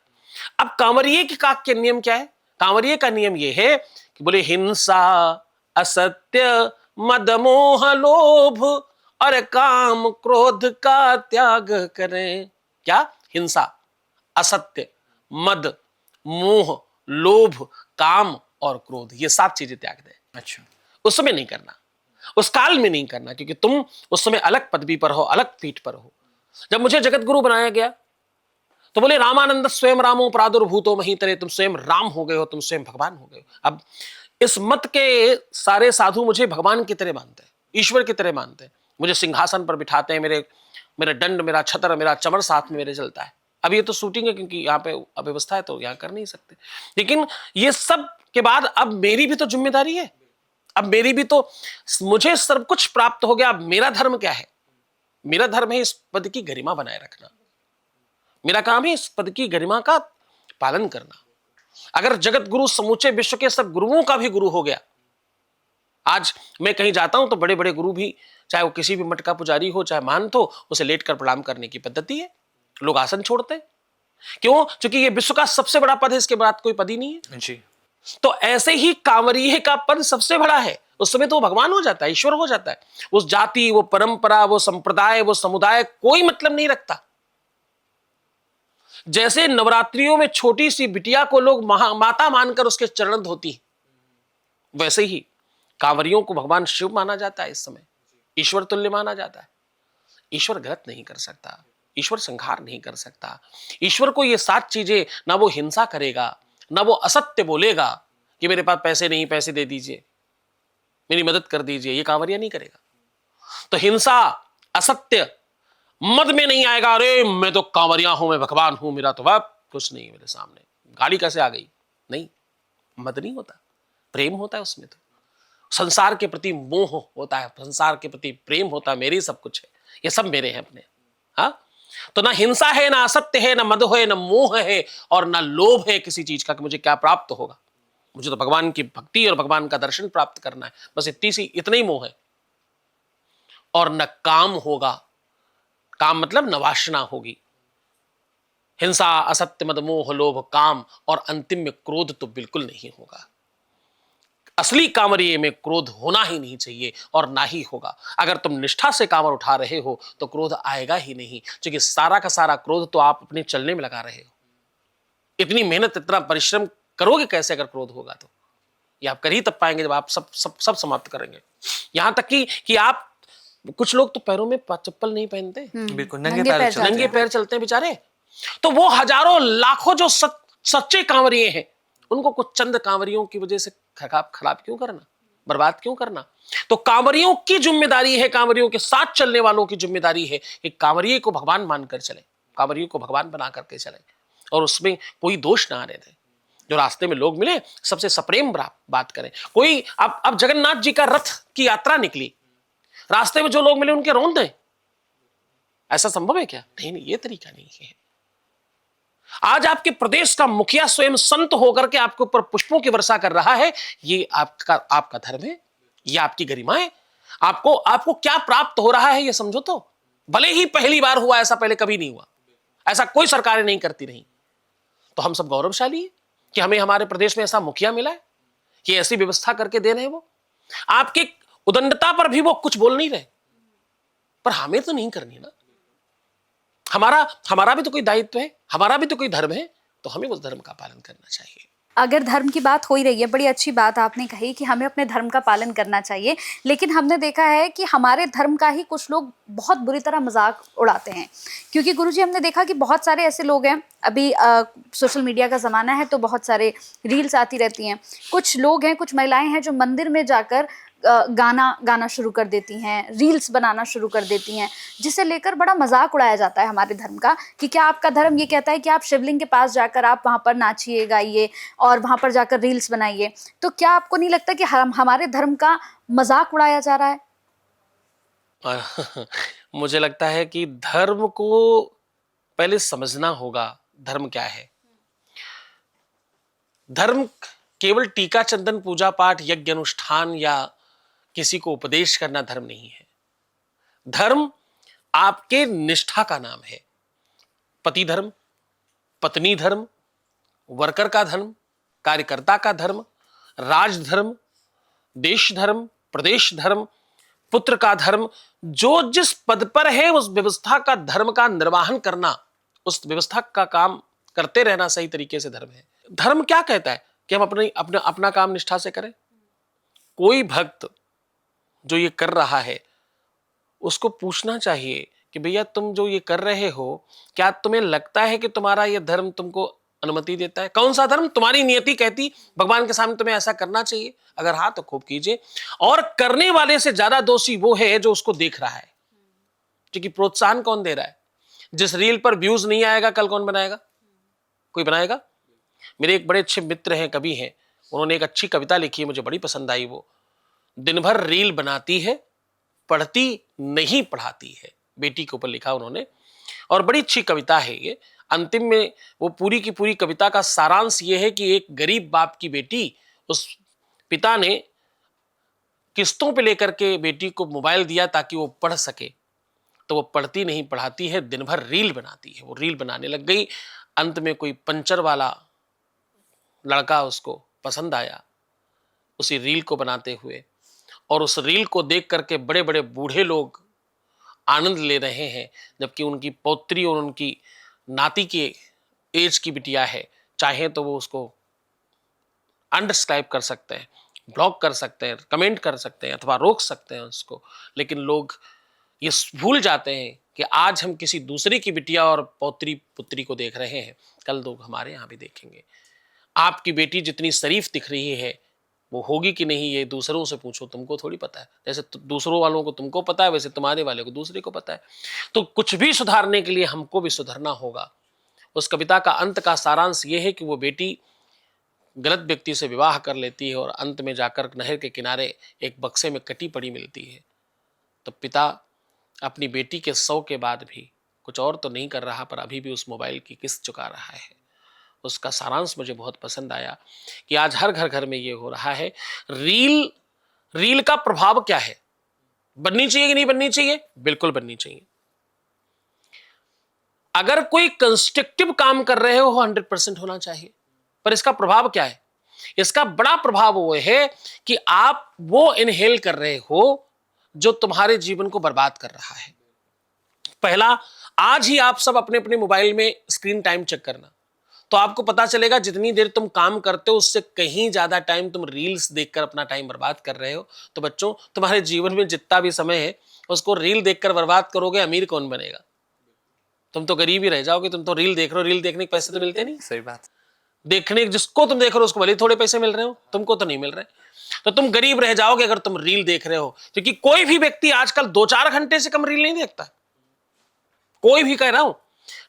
अब कांवरिये के नियम क्या है? कांवरिये का नियम यह है कि बोले हिंसा, असत्य, मद मोह लोभ और काम क्रोध का त्याग करें। क्या? हिंसा, असत्य, मद, मोह, लोभ, काम और क्रोध, ये 7 चीजें त्याग दें। अच्छा, उस समय नहीं करना, उस काल में नहीं करना, क्योंकि तुम उस समय अलग पदवी पर हो, अलग पीठ पर हो। जब मुझे जगत गुरु बनाया गया तो बोले रामानंद स्वयं रामो प्रादुर्भूतो महीतरे, तुम स्वयं राम हो गए हो, तुम स्वयं भगवान हो गए हो। अब इस मत के सारे साधु मुझे भगवान की तरह मानते हैं, ईश्वर की तरह मानते हैं। मुझे सिंहासन पर बिठाते हैं, मेरा दंड, मेरा छत्र, मेरा चमर साथ में मेरे चलता है। अब ये तो शूटिंग है, क्योंकि यहाँ पे अव्यवस्था है तो यहाँ कर नहीं सकते। लेकिन ये सब के बाद अब मेरी भी तो जिम्मेदारी है, अब मेरी भी तो, मुझे सब कुछ प्राप्त हो गया। अब मेरा धर्म क्या है? मेरा धर्म है इस पद की गरिमा बनाए रखना। मेरा काम है इस पद की गरिमा का पालन करना। अगर जगत गुरु समूचे विश्व के सब गुरुओं का भी गुरु हो गया, आज मैं कहीं जाता हूं तो बड़े बड़े गुरु भी, चाहे वो किसी भी मठ का पुजारी हो, चाहे महंत हो, उसे लेटकर प्रणाम करने की पद्धति है। लोग आसन छोड़ते हैं, क्यों? क्योंकि ये विश्व का सबसे बड़ा पद है, इसके बाद कोई पद ही नहीं है जी। तो ऐसे ही कांवरिये का पद सबसे बड़ा है। उस समय तो वो भगवान हो जाता है, ईश्वर हो जाता है। उस जाति, वो परंपरा, वो संप्रदाय, वो समुदाय कोई मतलब नहीं रखता। जैसे नवरात्रियों में छोटी सी बिटिया को लोग माता मानकर उसके चरण धोती, वैसे ही कांवरियों को भगवान शिव माना जाता है। इस समय ईश्वर तुल्य माना जाता है। ईश्वर गलत नहीं कर सकता, ईश्वर संहार नहीं कर सकता। ईश्वर को ये 7 चीजें, ना वो हिंसा करेगा, ना वो असत्य बोलेगा कि मेरे पास पैसे नहीं, पैसे दे दीजिए, मेरी मदद कर दीजिए, ये कांवरिया नहीं करेगा। तो हिंसा, असत्य, मद में नहीं आएगा। अरे मैं तो कांवरिया हूं, मैं भगवान हूं, मेरा तो बाप कुछ नहीं है मेरे सामने, गाड़ी कैसे आ गई? नहीं, मद नहीं होता, प्रेम होता है उसमें। तो संसार के प्रति मोह होता है, संसार के प्रति प्रेम होता है, मेरी सब कुछ है, ये सब मेरे हैं अपने। हाँ, तो ना हिंसा है, ना असत्य है, ना मद है, ना मोह है, और ना लोभ है किसी चीज का कि मुझे क्या प्राप्त होगा। मुझे तो भगवान की भक्ति और भगवान का दर्शन प्राप्त करना है, बस इतना ही मोह है। और न काम होगा, काम मतलब न वासना होगी। हिंसा, असत्य, मद, मोह, लोभ, काम, और अंतिम में क्रोध तो बिल्कुल नहीं होगा। असली कांवरिये में क्रोध होना ही नहीं चाहिए और ना ही होगा। अगर तुम निष्ठा से कांवर उठा रहे हो तो क्रोध आएगा ही नहीं, क्योंकि सारा का सारा क्रोध तो आप अपने चलने में लगा रहे हो। इतनी मेहनत, इतना परिश्रम करोगे कैसे अगर क्रोध होगा? तो ये आप कर ही तब पाएंगे जब आप सब समाप्त करेंगे। यहां तक कि आप कुछ लोग तो पैरों में चप्पल नहीं पहनते, बिल्कुल नंगे नंगे पैर पैर चलते नंगे हैं। पैर चलते हैं बेचारे। तो वो हजारों लाखों जो सच्चे कांवरिए हैं, उनको कुछ चंद कांवरियों की वजह से खराब क्यों करना, बर्बाद क्यों करना। तो कांवरियों की जिम्मेदारी है, कांवरियों के साथ चलने वालों की जिम्मेदारी है कि कांवरिये को भगवान मानकर चले, कांवरियों को भगवान बना करके चले, और उसमें कोई दोष ना आने दें। जो रास्ते में लोग मिले सबसे सप्रेम बात करें। कोई अब जगन्नाथ जी का रथ की यात्रा निकली, रास्ते में जो लोग मिले उनके रौंद दें, ऐसा संभव है क्या? नहीं, ये तरीका नहीं है। आज आपके प्रदेश का मुखिया स्वयं संत होकर के आपके ऊपर पुष्पों की वर्षा कर रहा है, ये आपका धर्म है, ये आपकी गरिमा है। आपको क्या प्राप्त हो रहा है ये समझो। तो भले ही पहली बार हुआ, ऐसा पहले कभी नहीं हुआ, ऐसा कोई सरकारें नहीं करती रही। तो हम सब गौरवशाली है कि हमें हमारे प्रदेश में ऐसा मुखिया मिला है, कि ऐसी व्यवस्था करके दे रहे हैं। वो आपकी उदंडता पर भी वो कुछ बोल नहीं रहे, पर हमें तो नहीं करनी ना। हमारा भी तो कोई दायित्व है, हमारा भी तो कोई धर्म है, तो हमें उस धर्म का पालन करना चाहिए। अगर धर्म की बात हो ही रही है, बड़ी अच्छी बात आपने कही कि हमें अपने धर्म का पालन करना चाहिए, लेकिन हमने देखा है कि हमारे धर्म का ही कुछ लोग बहुत बुरी तरह मजाक उड़ाते हैं। क्योंकि गुरुजी हमने देखा कि बहुत सारे ऐसे लोग हैं, अभी सोशल मीडिया का ज़माना है तो बहुत सारे रील्स आती रहती हैं। कुछ लोग हैं, कुछ महिलाएं हैं जो मंदिर में जाकर गाना शुरू कर देती हैं, रील्स बनाना शुरू कर देती हैं, जिसे लेकर बड़ा मजाक उड़ाया जाता है हमारे धर्म का कि क्या आपका धर्म ये कहता है कि आप शिवलिंग के पास जाकर आप वहाँ पर नाचिए, गाइए और वहाँ पर जाकर रील्स बनाइए। तो क्या आपको नहीं लगता कि हमारे धर्म का मजाक उड़ाया जा रहा है? मुझे लगता है कि धर्म को पहले समझना होगा, धर्म क्या है। धर्म केवल टीका चंदन पूजा पाठ यज्ञ अनुष्ठान या किसी को उपदेश करना धर्म नहीं है। धर्म आपके निष्ठा का नाम है। पति धर्म, पत्नी धर्म, वर्कर का धर्म, कार्यकर्ता का धर्म, राज धर्म, देश धर्म, प्रदेश धर्म, पुत्र का धर्म, जो जिस पद पर है उस व्यवस्था का धर्म का निर्वहन करना, उस व्यवस्था का काम करते रहना सही तरीके से धर्म है। धर्म क्या कहता है कि हम अपना काम निष्ठा से करें। कोई भक्त जो ये कर रहा है उसको पूछना चाहिए कि भैया तुम जो ये कर रहे हो, क्या तुम्हें लगता है कि तुम्हारा ये धर्म तुमको अनुमति देता है? कौन सा धर्म? तुम्हारी नियति कहती भगवान के सामने तुम्हें ऐसा करना चाहिए? अगर हाँ तो खूब कीजिए। और करने वाले से ज्यादा दोषी वो है जो उसको देख रहा है, क्योंकि प्रोत्साहन कौन दे रहा है? जिस रील पर व्यूज नहीं आएगा कल कौन बनाएगा? कोई बनाएगा। मेरे एक बड़े अच्छे मित्र हैं, कवि हैं, उन्होंने एक अच्छी कविता लिखी है, मुझे बड़ी पसंद आई। वो दिन भर रील बनाती है, पढ़ती नहीं पढ़ाती है, बेटी के ऊपर लिखा उन्होंने, और बड़ी अच्छी कविता है ये। अंतिम में वो पूरी की पूरी कविता का सारांश ये है कि एक गरीब बाप की बेटी, उस पिता ने किस्तों पे लेकर के बेटी को मोबाइल दिया ताकि वो पढ़ सके, तो वो पढ़ती नहीं पढ़ाती है, दिन भर रील बनाती है। वो रील बनाने लग गई, अंत में कोई पंचर वाला लड़का उसको पसंद आया उसी रील को बनाते हुए, और उस रील को देख करके बड़े बड़े बूढ़े लोग आनंद ले रहे हैं, जबकि उनकी पौत्री और उनकी नाती के एज की बिटिया है। चाहे तो वो उसको अनसब्सक्राइब कर सकते हैं, ब्लॉक कर सकते हैं, कमेंट कर सकते हैं, अथवा रोक सकते हैं उसको, लेकिन लोग ये भूल जाते हैं कि आज हम किसी दूसरे की बिटिया और पौत्री पुत्री को देख रहे हैं, कल लोग हमारे यहाँ भी देखेंगे। आपकी बेटी जितनी शरीफ दिख रही है वो होगी कि नहीं ये दूसरों से पूछो, तुमको थोड़ी पता है। जैसे दूसरों वालों को तुमको पता है, वैसे तुम्हारे वाले को दूसरे को पता है। तो कुछ भी सुधारने के लिए हमको भी सुधरना होगा। उस कविता का अंत का सारांश ये है कि वो बेटी गलत व्यक्ति से विवाह कर लेती है और अंत में जाकर नहर के किनारे एक बक्से में कटी पड़ी मिलती है। तो पिता अपनी बेटी के 100 के बाद भी कुछ और तो नहीं कर रहा, पर अभी भी उस मोबाइल की किस्त चुका रहा है। उसका सारांश मुझे बहुत पसंद आया कि आज हर घर में ये हो रहा है। रील का प्रभाव क्या है? बननी चाहिए कि नहीं बननी चाहिए? बिल्कुल बननी चाहिए। अगर कोई कंस्ट्रक्टिव काम कर रहे हो 100% होना चाहिए, पर इसका प्रभाव क्या है? इसका बड़ा प्रभाव वो है कि आप वो इनहेल कर रहे हो जो तुम्हारे जीवन को बर्बाद कर रहा है। पहला, आज ही आप सब अपने अपने मोबाइल में स्क्रीन टाइम चेक करना, तो आपको पता चलेगा जितनी देर तुम काम करते हो उससे कहीं ज्यादा टाइम तुम रील्स देखकर अपना टाइम बर्बाद कर रहे हो। तो बच्चों, तुम्हारे जीवन में जितना भी समय है उसको रील देखकर बर्बाद करोगे, अमीर कौन बनेगा? तुम तो गरीब ही रह जाओगे। तुम तो रील देख रहे हो, रील देखने के पैसे तो मिलते नहीं। सही बात। देखने जिसको तुम देख रहे हो उसको भले थोड़े पैसे मिल रहे हो, तुमको तो नहीं मिल रहे। तो तुम गरीब रह जाओगे अगर तुम रील देख रहे हो, क्योंकि कोई भी व्यक्ति आजकल 2-4 घंटे से कम रील नहीं देखता। कोई भी, कह रहा हूं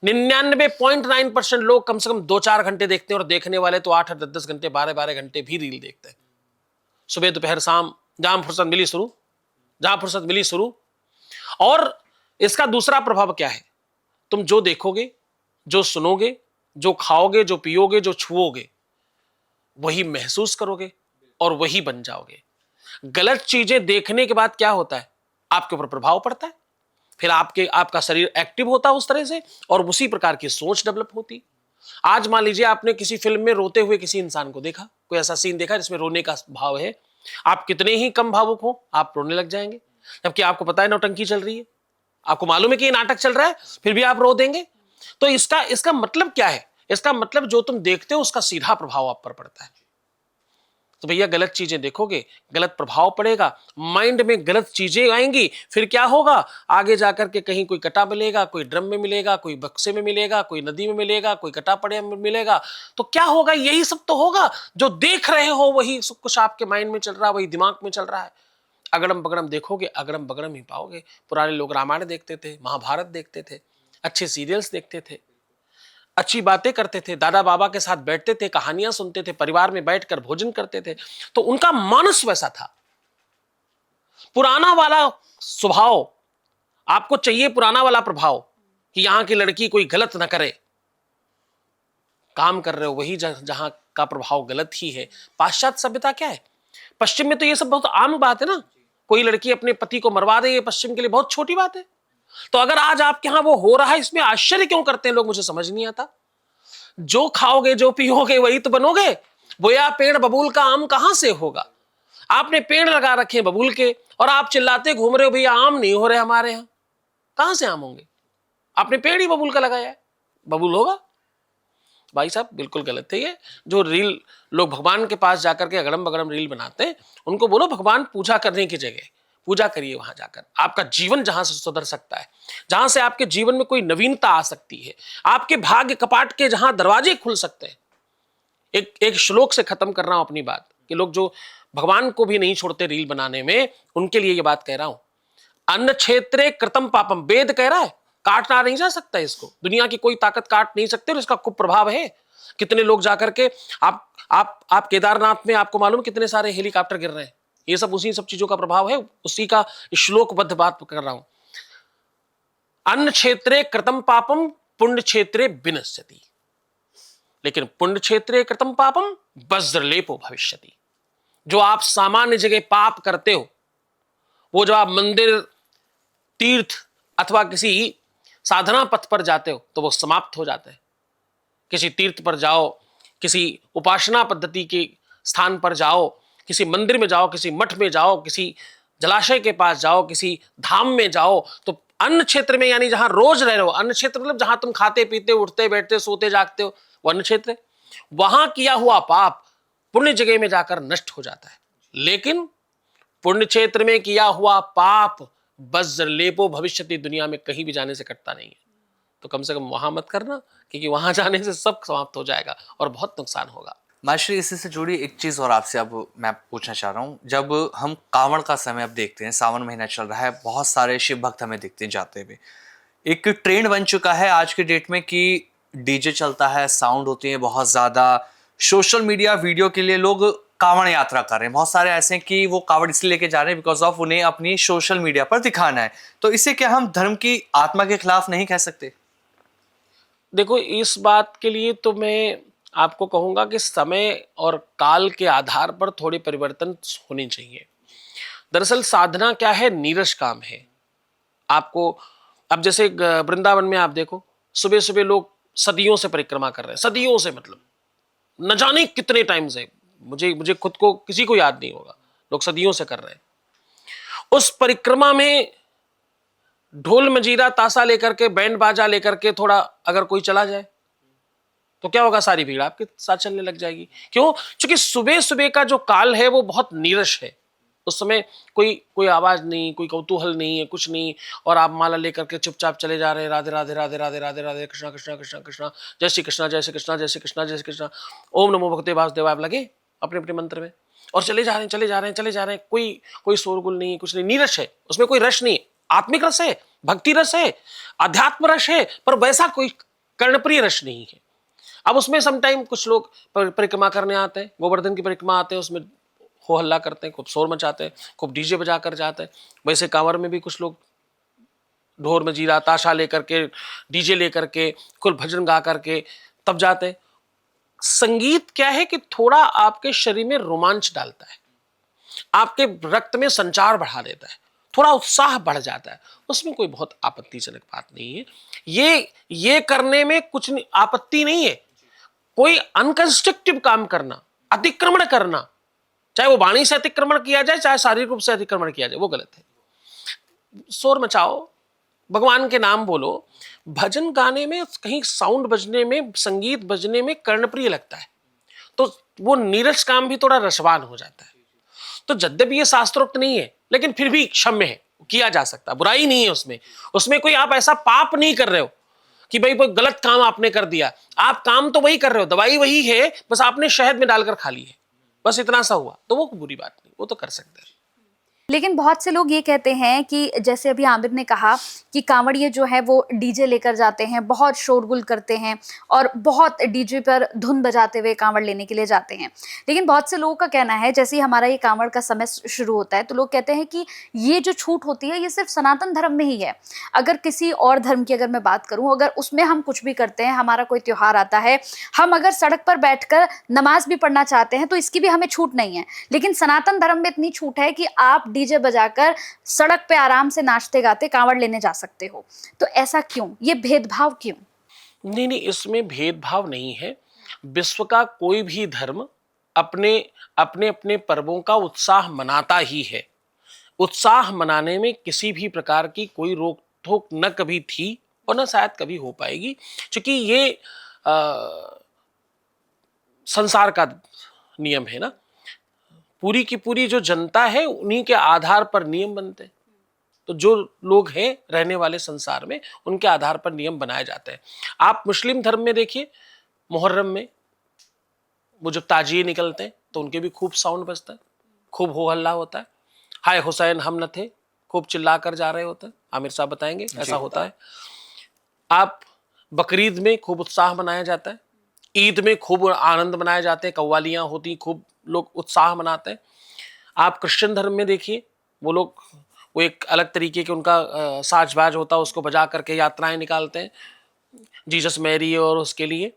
99.9% लोग कम से कम 2-4 घंटे देखते हैं, और देखने वाले तो 8-8, 10-10 घंटे, 12-12 घंटे भी रील देखते हैं। सुबह दोपहर शाम, जहां फुर्सत मिली शुरू। और इसका दूसरा प्रभाव क्या है? तुम जो देखोगे, जो सुनोगे, जो खाओगे, जो पियोगे, जो छुओगे, वही महसूस करोगे और वही बन जाओगे। गलत चीजें देखने के बाद क्या होता है? आपके ऊपर प्रभाव पड़ता है, फिर आपका शरीर एक्टिव होता है उस तरह से, और उसी प्रकार की सोच डेवलप होती। आज मान लीजिए आपने किसी फिल्म में रोते हुए किसी इंसान को देखा, कोई ऐसा सीन देखा जिसमें रोने का भाव है, आप कितने ही कम भावुक हो, आप रोने लग जाएंगे, जबकि आपको पता है नौटंकी चल रही है, आपको मालूम है कि ये नाटक चल रहा है, फिर भी आप रो देंगे। तो इसका मतलब क्या है? इसका मतलब जो तुम देखते हो उसका सीधा प्रभाव आप पर पड़ता है। तो भैया, गलत चीजें देखोगे, गलत प्रभाव पड़ेगा, माइंड में गलत चीजें आएंगी, फिर क्या होगा? आगे जाकर के कहीं कोई कटा मिलेगा, कोई ड्रम में मिलेगा, कोई बक्से में मिलेगा, कोई नदी में मिलेगा, कोई कटा पड़े में मिलेगा। तो क्या होगा? यही सब तो होगा। जो देख रहे हो वही सब कुछ आपके माइंड में चल रहा है, वही दिमाग में चल रहा है। अगड़म बगड़म देखोगे, अगड़म बगड़म ही पाओगे। पुराने लोग रामायण देखते थे, महाभारत देखते थे, अच्छे सीरियल्स देखते थे, अच्छी बातें करते थे, दादा बाबा के साथ बैठते थे, कहानियां सुनते थे, परिवार में बैठकर भोजन करते थे। तो उनका मानस वैसा था, पुराना वाला स्वभाव। आपको चाहिए पुराना वाला प्रभाव कि यहां की लड़की कोई गलत ना करे। काम कर रहे हो वही जहां का प्रभाव गलत ही है। पाश्चात्य सभ्यता क्या है? पश्चिम में तो ये सब बहुत आम बात है ना। कोई लड़की अपने पति को मरवा दे, ये पश्चिम के लिए बहुत छोटी बात है। तो अगर आज आपके यहां वो हो रहा है, इसमें आश्चर्य क्यों करते हैं लोग? मुझे समझ नहीं आता। जो खाओगे, जो पियोगे, वही तो बनोगे। बोया पेड़ बबूल का आम कहां से होगा? आपने पेड़ लगा रखे हैं बबूल के, और आप चिल्लाते घूम रहे हो भैया आम नहीं हो रहे हमारे यहां। कहां से आम होंगे? आपने पेड़ ही बबूल का लगाया है, बबूल होगा? भाई साहब, बिल्कुल गलत है ये। जो रील लोग भगवान के पास जाकर के अगड़म बगड़म रील बनाते हैं, उनको बोलो भगवान पूजा करने की जगह पूजा करिए। वहां जाकर आपका जीवन जहां से सुधर सकता है, जहां से आपके जीवन में कोई नवीनता आ सकती है, आपके भाग्य कपाट के जहां दरवाजे खुल सकते हैं। एक श्लोक से खत्म कर रहा हूं अपनी बात, कि लोग जो भगवान को भी नहीं छोड़ते रील बनाने में, उनके लिए ये बात कह रहा हूं। अन्न क्षेत्रे कृतम पापम, वेद कह रहा है, काटना नहीं जा सकता इसको। दुनिया की कोई ताकत काट नहीं सकते, और इसका कुप्रभाव है। कितने लोग जाकर के आप केदारनाथ में, आपको मालूम कितने सारे हेलीकॉप्टर गिर रहे हैं? ये सब उसी सब चीजों का प्रभाव है। उसी का श्लोकबद्ध बात कर रहा हूं। अन्न क्षेत्रे कृतम पापम पुण्य क्षेत्रे विनश्यति, लेकिन पुण्य क्षेत्रे कृतम पापम वज्रलेपो भविष्यति। जो आप सामान्य जगह पाप करते हो, वो जो आप मंदिर, तीर्थ अथवा किसी साधना पथ पर जाते हो, तो वो समाप्त हो जाते हैं। किसी तीर्थ पर जाओ, किसी उपासना पद्धति के स्थान पर जाओ, किसी मंदिर में जाओ, किसी मठ में जाओ, किसी जलाशय के पास जाओ, किसी धाम में जाओ, तो अन्न क्षेत्र में, यानी जहां रोज रह रहे हो, अन्न क्षेत्र मतलब जहां तुम खाते पीते, उठते बैठते, सोते जागते हो, वो अन्न क्षेत्र है। वहां किया हुआ पाप पुण्य जगह में जाकर नष्ट हो जाता है। लेकिन पुण्य क्षेत्र में किया हुआ पाप वज्रलेपो भविष्यति, दुनिया में कहीं भी जाने से कटता नहीं है। तो कम से कम वहां मत करना, क्योंकि वहां जाने से सब समाप्त हो जाएगा और बहुत नुकसान होगा। मास्टर, इसी से जुड़ी एक चीज और आपसे अब मैं पूछना चाह रहा हूँ। जब हम कांवड़ का समय अब देखते हैं, सावन महीना चल रहा है, बहुत सारे शिव भक्त हमें दिखते हैं जाते हुए। एक ट्रेंड बन चुका है आज के डेट में कि डीजे चलता है, साउंड होती है बहुत ज्यादा, सोशल मीडिया वीडियो के लिए लोग कांवड़ यात्रा कर रहे हैं। बहुत सारे ऐसे हैं कि वो कांवड़ इसलिए लेके जा रहे हैं बिकॉज ऑफ उन्हें अपनी सोशल मीडिया पर दिखाना है। तो इसे क्या हम धर्म की आत्मा के खिलाफ नहीं कह सकते? देखो, इस बात के लिए तो मैं आपको कहूंगा कि समय और काल के आधार पर थोड़े परिवर्तन होने चाहिए। दरअसल साधना क्या है? नीरस काम है। आपको अब जैसे वृंदावन में आप देखो, सुबह सुबह लोग सदियों से परिक्रमा कर रहे हैं, सदियों से, मतलब न जाने कितने टाइम से, मुझे खुद को किसी को याद नहीं होगा, लोग सदियों से कर रहे हैं। उस परिक्रमा में ढोल मजीरा ताशा लेकर के, बैंड बाजा लेकर के थोड़ा अगर कोई चला जाए, तो क्या होगा, सारी भीड़ आपके साथ चलने लग जाएगी। क्यों? क्योंकि सुबह सुबह का जो काल है वो बहुत नीरस है। उस समय कोई कोई आवाज नहीं, कोई कौतूहल नहीं है, कुछ नहीं, और आप माला लेकर के चुपचाप चले जा रहे हैं, राधे राधे राधे राधे राधे राधे, कृष्णा कृष्णा कृष्णा कृष्णा, जय श्री कृष्णा जय श्री कृष्णा जय श्री कृष्णा जय श्री कृष्णा, ओम नमो भगवते वासुदेवाय, आप लगे अपने अपने मंत्र में और चले जा रहे हैं चले जा रहे हैं चले जा रहे हैं। कोई कोई शोरगुल नहीं है, कुछ नहीं, नीरस है, उसमें कोई रस नहीं है। आत्मिक रस है, भक्ति रस है, अध्यात्म रस है, पर वैसा कोई कर्णप्रिय रस नहीं है। अब उसमें समटाइम कुछ लोग परिक्रमा करने आते हैं, गोवर्धन की परिक्रमा आते हैं, उसमें हो हल्ला करते हैं, खूब शोर मचाते हैं, खूब डीजे बजा कर जाते हैं। वैसे कांवर में भी कुछ लोग ढोर मजीरा ताशा लेकर के, डीजे लेकर के, कुल भजन गा करके तब जाते हैं। संगीत क्या है कि थोड़ा आपके शरीर में रोमांच डालता है, आपके रक्त में संचार बढ़ा देता है, थोड़ा उत्साह बढ़ जाता है, उसमें कोई बहुत आपत्तिजनक बात नहीं है। ये करने में कुछ नहीं, आपत्ति नहीं है। कोई अनकंस्ट्रक्टिव काम करना, अतिक्रमण करना, चाहे वो वाणी से अतिक्रमण किया जाए, चाहे शारीरिक रूप से अतिक्रमण किया जाए, वो गलत है। शोर मचाओ, भगवान के नाम बोलो, भजन गाने में कहीं साउंड बजने में, संगीत बजने में कर्णप्रिय लगता है, तो वो नीरस काम भी थोड़ा रसवान हो जाता है। तो यद्यपि ये शास्त्रोक्त नहीं है, लेकिन फिर भी क्षम्य है, किया जा सकता, बुराई नहीं है उसमें। उसमें कोई आप ऐसा पाप नहीं कर रहे हो कि भाई कोई गलत काम आपने कर दिया। आप काम तो वही कर रहे हो, दवाई वही है, बस आपने शहद में डालकर खा ली है, बस इतना सा हुआ, तो वो बुरी बात नहीं, वो तो कर सकते हैं। लेकिन बहुत से लोग ये कहते हैं कि जैसे अभी आमिर ने कहा कि कांवड़िए जो है वो डीजे लेकर जाते हैं, बहुत शोरगुल करते हैं और बहुत डीजे पर धुन बजाते हुए कांवड़ लेने के लिए जाते हैं। लेकिन बहुत से लोगों का कहना है, जैसे ही हमारा ये कांवड़ का समय शुरू होता है तो लोग कहते हैं कि ये जो छूट होती है ये सिर्फ सनातन धर्म में ही है। अगर किसी और धर्म की अगर मैं बात करूँ, अगर उसमें हम कुछ भी करते हैं, हमारा कोई त्यौहार आता है, हम अगर सड़क पर बैठकर नमाज भी पढ़ना चाहते हैं तो इसकी भी हमें छूट नहीं है। लेकिन सनातन धर्म में इतनी छूट है कि आप डीजे बजाकर सड़क पे आराम से नाचते गाते कांवड़ लेने जा सकते हो। तो ऐसा क्यों, ये भेदभाव क्यों? नहीं, इसमें भेदभाव नहीं है। विश्व का कोई भी धर्म अपने अपने अपने पर्वों का उत्साह मनाता ही है। उत्साह मनाने में किसी भी प्रकार की कोई रोक टोक न कभी थी और न शायद कभी हो पाएगी, क्योंकि ये संसार का नियम है ना। पूरी की पूरी जो जनता है उन्हीं के आधार पर नियम बनते हैं। तो जो लोग हैं रहने वाले संसार में, उनके आधार पर नियम बनाए जाते हैं। आप मुस्लिम धर्म में देखिए, मुहर्रम में वो जब ताजिए निकलते हैं तो उनके भी खूब साउंड बजता है, खूब हो हल्ला होता है, हाय हुसैन हम न थे, खूब चिल्ला कर जा रहे होते हैं। आमिर साहब बताएंगे, ऐसा होता है। आप बकरीद में खूब उत्साह मनाया जाता है, ईद में खूब आनंद मनाए जाते हैं, कव्वालियाँ होती, खूब लोग उत्साह मनाते हैं। आप क्रिश्चियन धर्म में देखिए, वो लोग वो एक अलग तरीके के उनका साजबाज होता है, उसको बजा करके यात्राएं निकालते हैं जीसस मैरी और उसके लिए।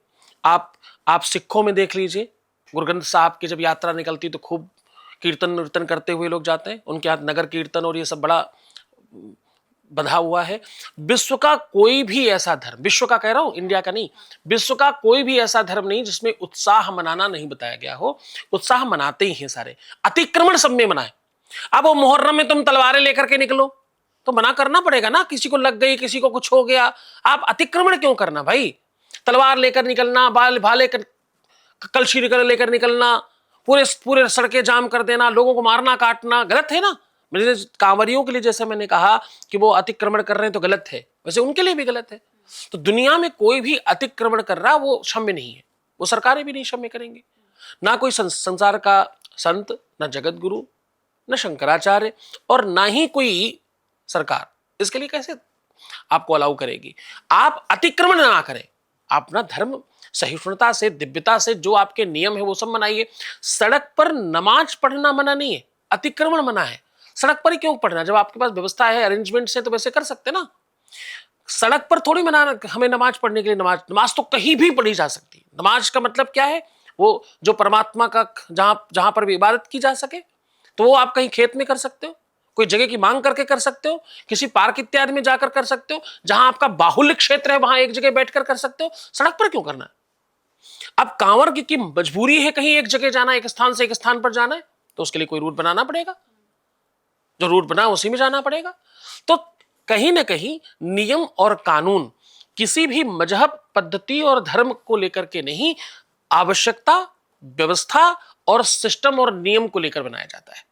आप सिखों में देख लीजिए, गुरु ग्रंथ साहब की जब यात्रा निकलती तो खूब कीर्तन नृतन करते हुए लोग जाते हैं, उनके हाथ नगर कीर्तन और ये सब बड़ा बंधा हुआ है। विश्व का कोई भी ऐसा धर्म, विश्व का कह रहा हूं, इंडिया का नहीं, विश्व का कोई भी ऐसा धर्म नहीं जिसमें उत्साह मनाना नहीं बताया गया हो। उत्साह मनाते ही हैं सारे, अतिक्रमण सब में मनाए। अब वो मुहर्रम में तुम तलवारें लेकर के निकलो तो मना करना पड़ेगा ना, किसी को लग गई, किसी को कुछ हो गया, आप अतिक्रमण क्यों करना भाई? तलवार लेकर निकलना, भाले कलशी लेकर निकलना, पूरे सड़कें जाम कर देना, लोगों को मारना काटना गलत है ना। मेरे कांवरियों के लिए जैसे मैंने कहा कि वो अतिक्रमण कर रहे हैं तो गलत है, वैसे उनके लिए भी गलत है। तो दुनिया में कोई भी अतिक्रमण कर रहा वो क्षम्य नहीं है, वो सरकारें भी नहीं क्षम्य करेंगे, ना कोई संसार का संत, ना जगत गुरु, न शंकराचार्य और ना ही कोई सरकार इसके लिए कैसे आपको अलाउ करेगी। आप अतिक्रमण ना करें, अपना धर्म सहिष्णुता से, दिव्यता से, जो आपके नियम है वो सब मनाइए। सड़क पर नमाज पढ़ना मना नहीं है, अतिक्रमण मना है। सड़क पर ही क्यों पढ़ना, जब आपके पास व्यवस्था है, अरेंजमेंट है, तो वैसे कर सकते ना। सड़क पर थोड़ी मना हमें नमाज पढ़ने के लिए। नमाज तो कहीं भी पढ़ी जा सकती है। नमाज का मतलब क्या है? वो जो परमात्मा का जहां पर भी इबादत की जा सके, तो वो आप कहीं खेत में कर सकते हो, कोई जगह की मांग करके कर सकते हो, किसी पार्क इत्यादि में जाकर कर सकते हो, जहां आपका बाहुल्य क्षेत्र है वहां एक जगह बैठकर कर सकते हो। सड़क पर क्यों करना है? अब कांवर की मजबूरी है कहीं एक जगह जाना, एक स्थान से एक स्थान पर जाना है, तो उसके लिए कोई रूट बनाना पड़ेगा, जो रूट बना उसी में जाना पड़ेगा। तो कहीं ना कहीं नियम और कानून किसी भी मजहब, पद्धति और धर्म को लेकर के नहीं, आवश्यकता, व्यवस्था और सिस्टम और नियम को लेकर बनाया जाता है।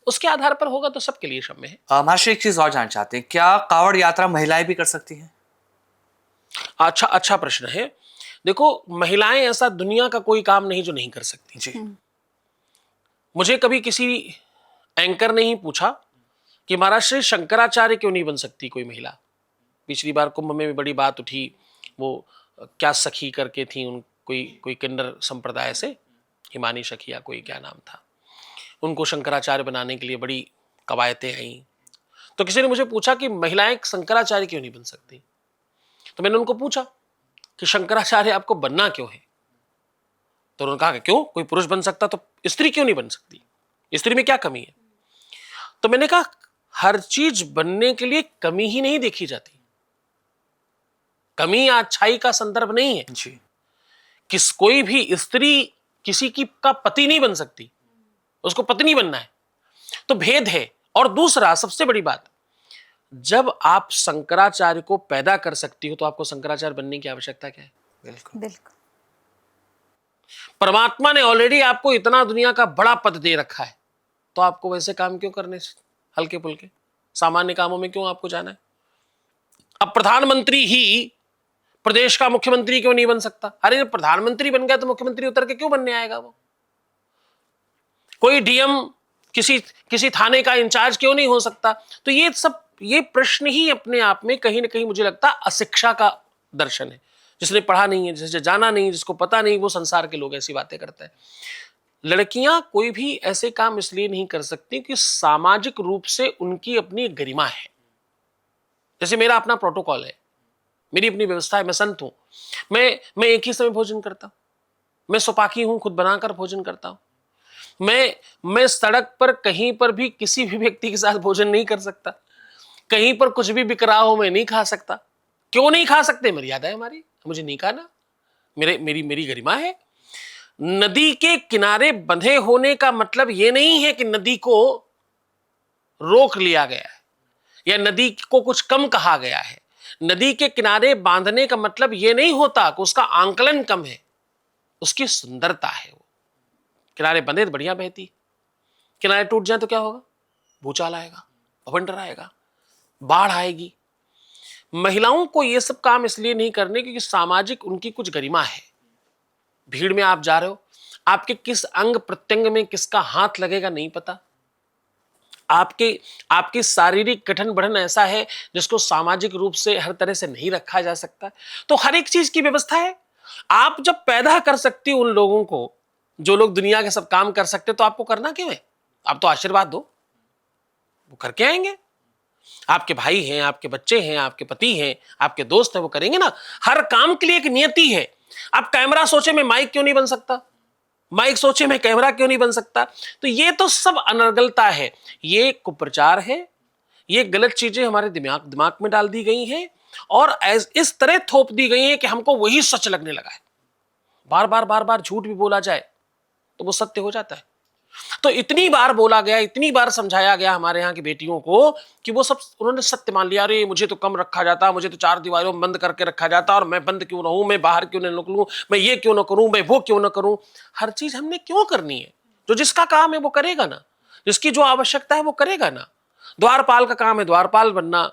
उसके आधार पर होगा तो सबके लिए क्षम्य है। महाशय एक चीज और जानना चाहते हैं, क्या कांवड़ यात्रा महिलाएं भी कर सकती हैं? अच्छा प्रश्न है। देखो, महिलाएं ऐसा दुनिया का कोई काम नहीं जो नहीं कर सकती। जी। मुझे कभी किसी एंकर ने ही पूछा कि महाराज श्री शंकराचार्य क्यों नहीं बन सकती कोई महिला। पिछली बार कुंभ में भी बड़ी बात उठी, वो क्या सखी करके थी, उन कोई किन्नर संप्रदाय से, हिमानी सखी या कोई क्या नाम था, उनको शंकराचार्य बनाने के लिए बड़ी कवायतें आई। तो किसी ने मुझे पूछा कि महिलाएं शंकराचार्य क्यों नहीं बन सकती। तो मैंने उनको पूछा कि शंकराचार्य आपको बनना क्यों है। तो उन्होंने कहा कि क्यों, कोई पुरुष बन सकता तो स्त्री क्यों नहीं बन सकती, स्त्री में क्या कमी है। तो मैंने कहा हर चीज बनने के लिए कमी ही नहीं देखी जाती, कमी या अच्छाई का संदर्भ नहीं है। जी। कोई भी स्त्री किसी की का पति नहीं बन सकती, उसको पत्नी बनना है, तो भेद है। और दूसरा सबसे बड़ी बात, जब आप शंकराचार्य को पैदा कर सकती हो तो आपको शंकराचार्य बनने की आवश्यकता क्या है? बिल्कुल बिल्कुल। परमात्मा ने ऑलरेडी आपको इतना दुनिया का बड़ा पद दे रखा है, तो आपको वैसे काम क्यों करने, हल्के फुल्के सामान्य कामों में क्यों आपको जाना है? अब प्रधानमंत्री ही प्रदेश का मुख्यमंत्री क्यों नहीं बन सकता? अरे प्रधानमंत्री बन गया तो मुख्यमंत्री उतर के क्यों बनने आएगा? वो कोई डीएम किसी थाने का इंचार्ज क्यों नहीं हो सकता? तो ये प्रश्न ही अपने आप में कहीं ना कहीं मुझे लगता है अशिक्षा का दर्शन है। जिसने पढ़ा नहीं है, जिसे जाना नहीं, जिसको पता नहीं, वो संसार के लोग ऐसी बातें करते हैं। लड़कियां कोई भी ऐसे काम इसलिए नहीं कर सकती कि सामाजिक रूप से उनकी अपनी गरिमा है। जैसे मेरा अपना प्रोटोकॉल है, मेरी अपनी व्यवस्था है, मैं संत हूं, मैं एक ही समय भोजन करता हूं, मैं सोपाकी हूं, खुद बनाकर भोजन करता हूं। मैं सड़क पर कहीं पर भी किसी भी व्यक्ति के साथ भोजन नहीं कर सकता, कहीं पर कुछ भी बिक रहा हो मैं नहीं खा सकता। क्यों नहीं खा सकते? मर्यादा है हमारी, मुझे नहीं खाना, मेरी गरिमा है। नदी के किनारे बंधे होने का मतलब यह नहीं है कि नदी को रोक लिया गया है या नदी को कुछ कम कहा गया है। नदी के किनारे बांधने का मतलब यह नहीं होता कि उसका आंकलन कम है, उसकी सुंदरता है। वो किनारे बंधे तो बढ़िया बहती, किनारे टूट जाए तो क्या होगा? भूचाल आएगा, भवंडर आएगा, बाढ़ आएगी। महिलाओं को यह सब काम इसलिए नहीं करने क्योंकि सामाजिक उनकी कुछ गरिमा है। भीड़ में आप जा रहे हो, आपके किस अंग प्रत्यंग में किसका हाथ लगेगा नहीं पता। आपके शारीरिक गठन बढ़न ऐसा है जिसको सामाजिक रूप से हर तरह से नहीं रखा जा सकता। तो हर एक चीज की व्यवस्था है। आप जब पैदा कर सकती हो उन लोगों को जो लोग दुनिया के सब काम कर सकते, तो आपको करना क्यों है? आप तो आशीर्वाद दो, वो करके आएंगे। आपके भाई हैं, आपके बच्चे हैं, आपके पति हैं, आपके दोस्त हैं, वो करेंगे ना। हर काम के लिए एक नियति है। आप कैमरा सोचे मैं माइक क्यों नहीं बन सकता, माइक सोचे मैं कैमरा क्यों नहीं बन सकता। तो ये तो सब अनर्गलता है, ये कुप्रचार है, ये गलत चीजें हमारे दिमाग में डाल दी गई हैं और इस तरह थोप दी गई है कि हमको वही सच लगने लगा है। बार बार झूठ भी बोला जाए तो वो सत्य हो जाता है। तो इतनी बार बोला गया, इतनी बार समझाया गया हमारे यहाँ की बेटियों को कि वो सब उन्होंने सत्य मान लिया। अरे मुझे तो कम रखा जाता, मुझे तो 4 दीवारों में बंद करके रखा जाता, और मैं बंद क्यों रहूं, मैं बाहर क्यों न निकलूं, मैं ये क्यों ना करूं, मैं वो क्यों ना करूं। हर चीज हमने क्यों करनी है? जो जिसका काम है वो करेगा ना, जिसकी जो आवश्यकता है वो करेगा ना। द्वारपाल का काम है द्वारपाल बनना,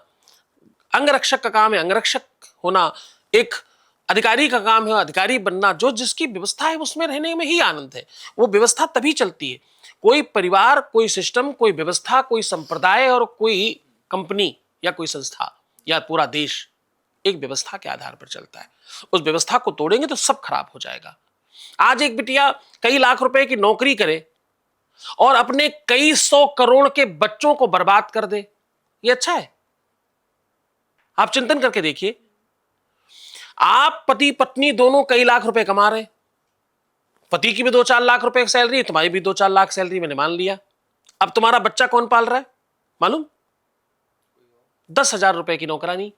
अंगरक्षक का काम है अंगरक्षक होना, एक अधिकारी का काम है अधिकारी बनना। जो जिसकी व्यवस्था है उसमें रहने में ही आनंद है। वो व्यवस्था तभी चलती है। कोई परिवार, कोई सिस्टम, कोई व्यवस्था, कोई संप्रदाय और कोई कंपनी या कोई संस्था या पूरा देश एक व्यवस्था के आधार पर चलता है। उस व्यवस्था को तोड़ेंगे तो सब खराब हो जाएगा। आज एक बिटिया कई लाख रुपए की नौकरी करे और अपने कई 100 करोड़ के बच्चों को बर्बाद कर दे, ये अच्छा है? आप चिंतन करके देखिए। आप पति पत्नी दोनों कई लाख रुपए कमा रहे, पति की भी 2-4 लाख रुपए की सैलरी है, तुम्हारी भी 2-4 लाख सैलरी, मैंने मान लिया। अब तुम्हारा बच्चा कौन पाल रहा है मालूम? 10,000 रुपए की नौकरानी।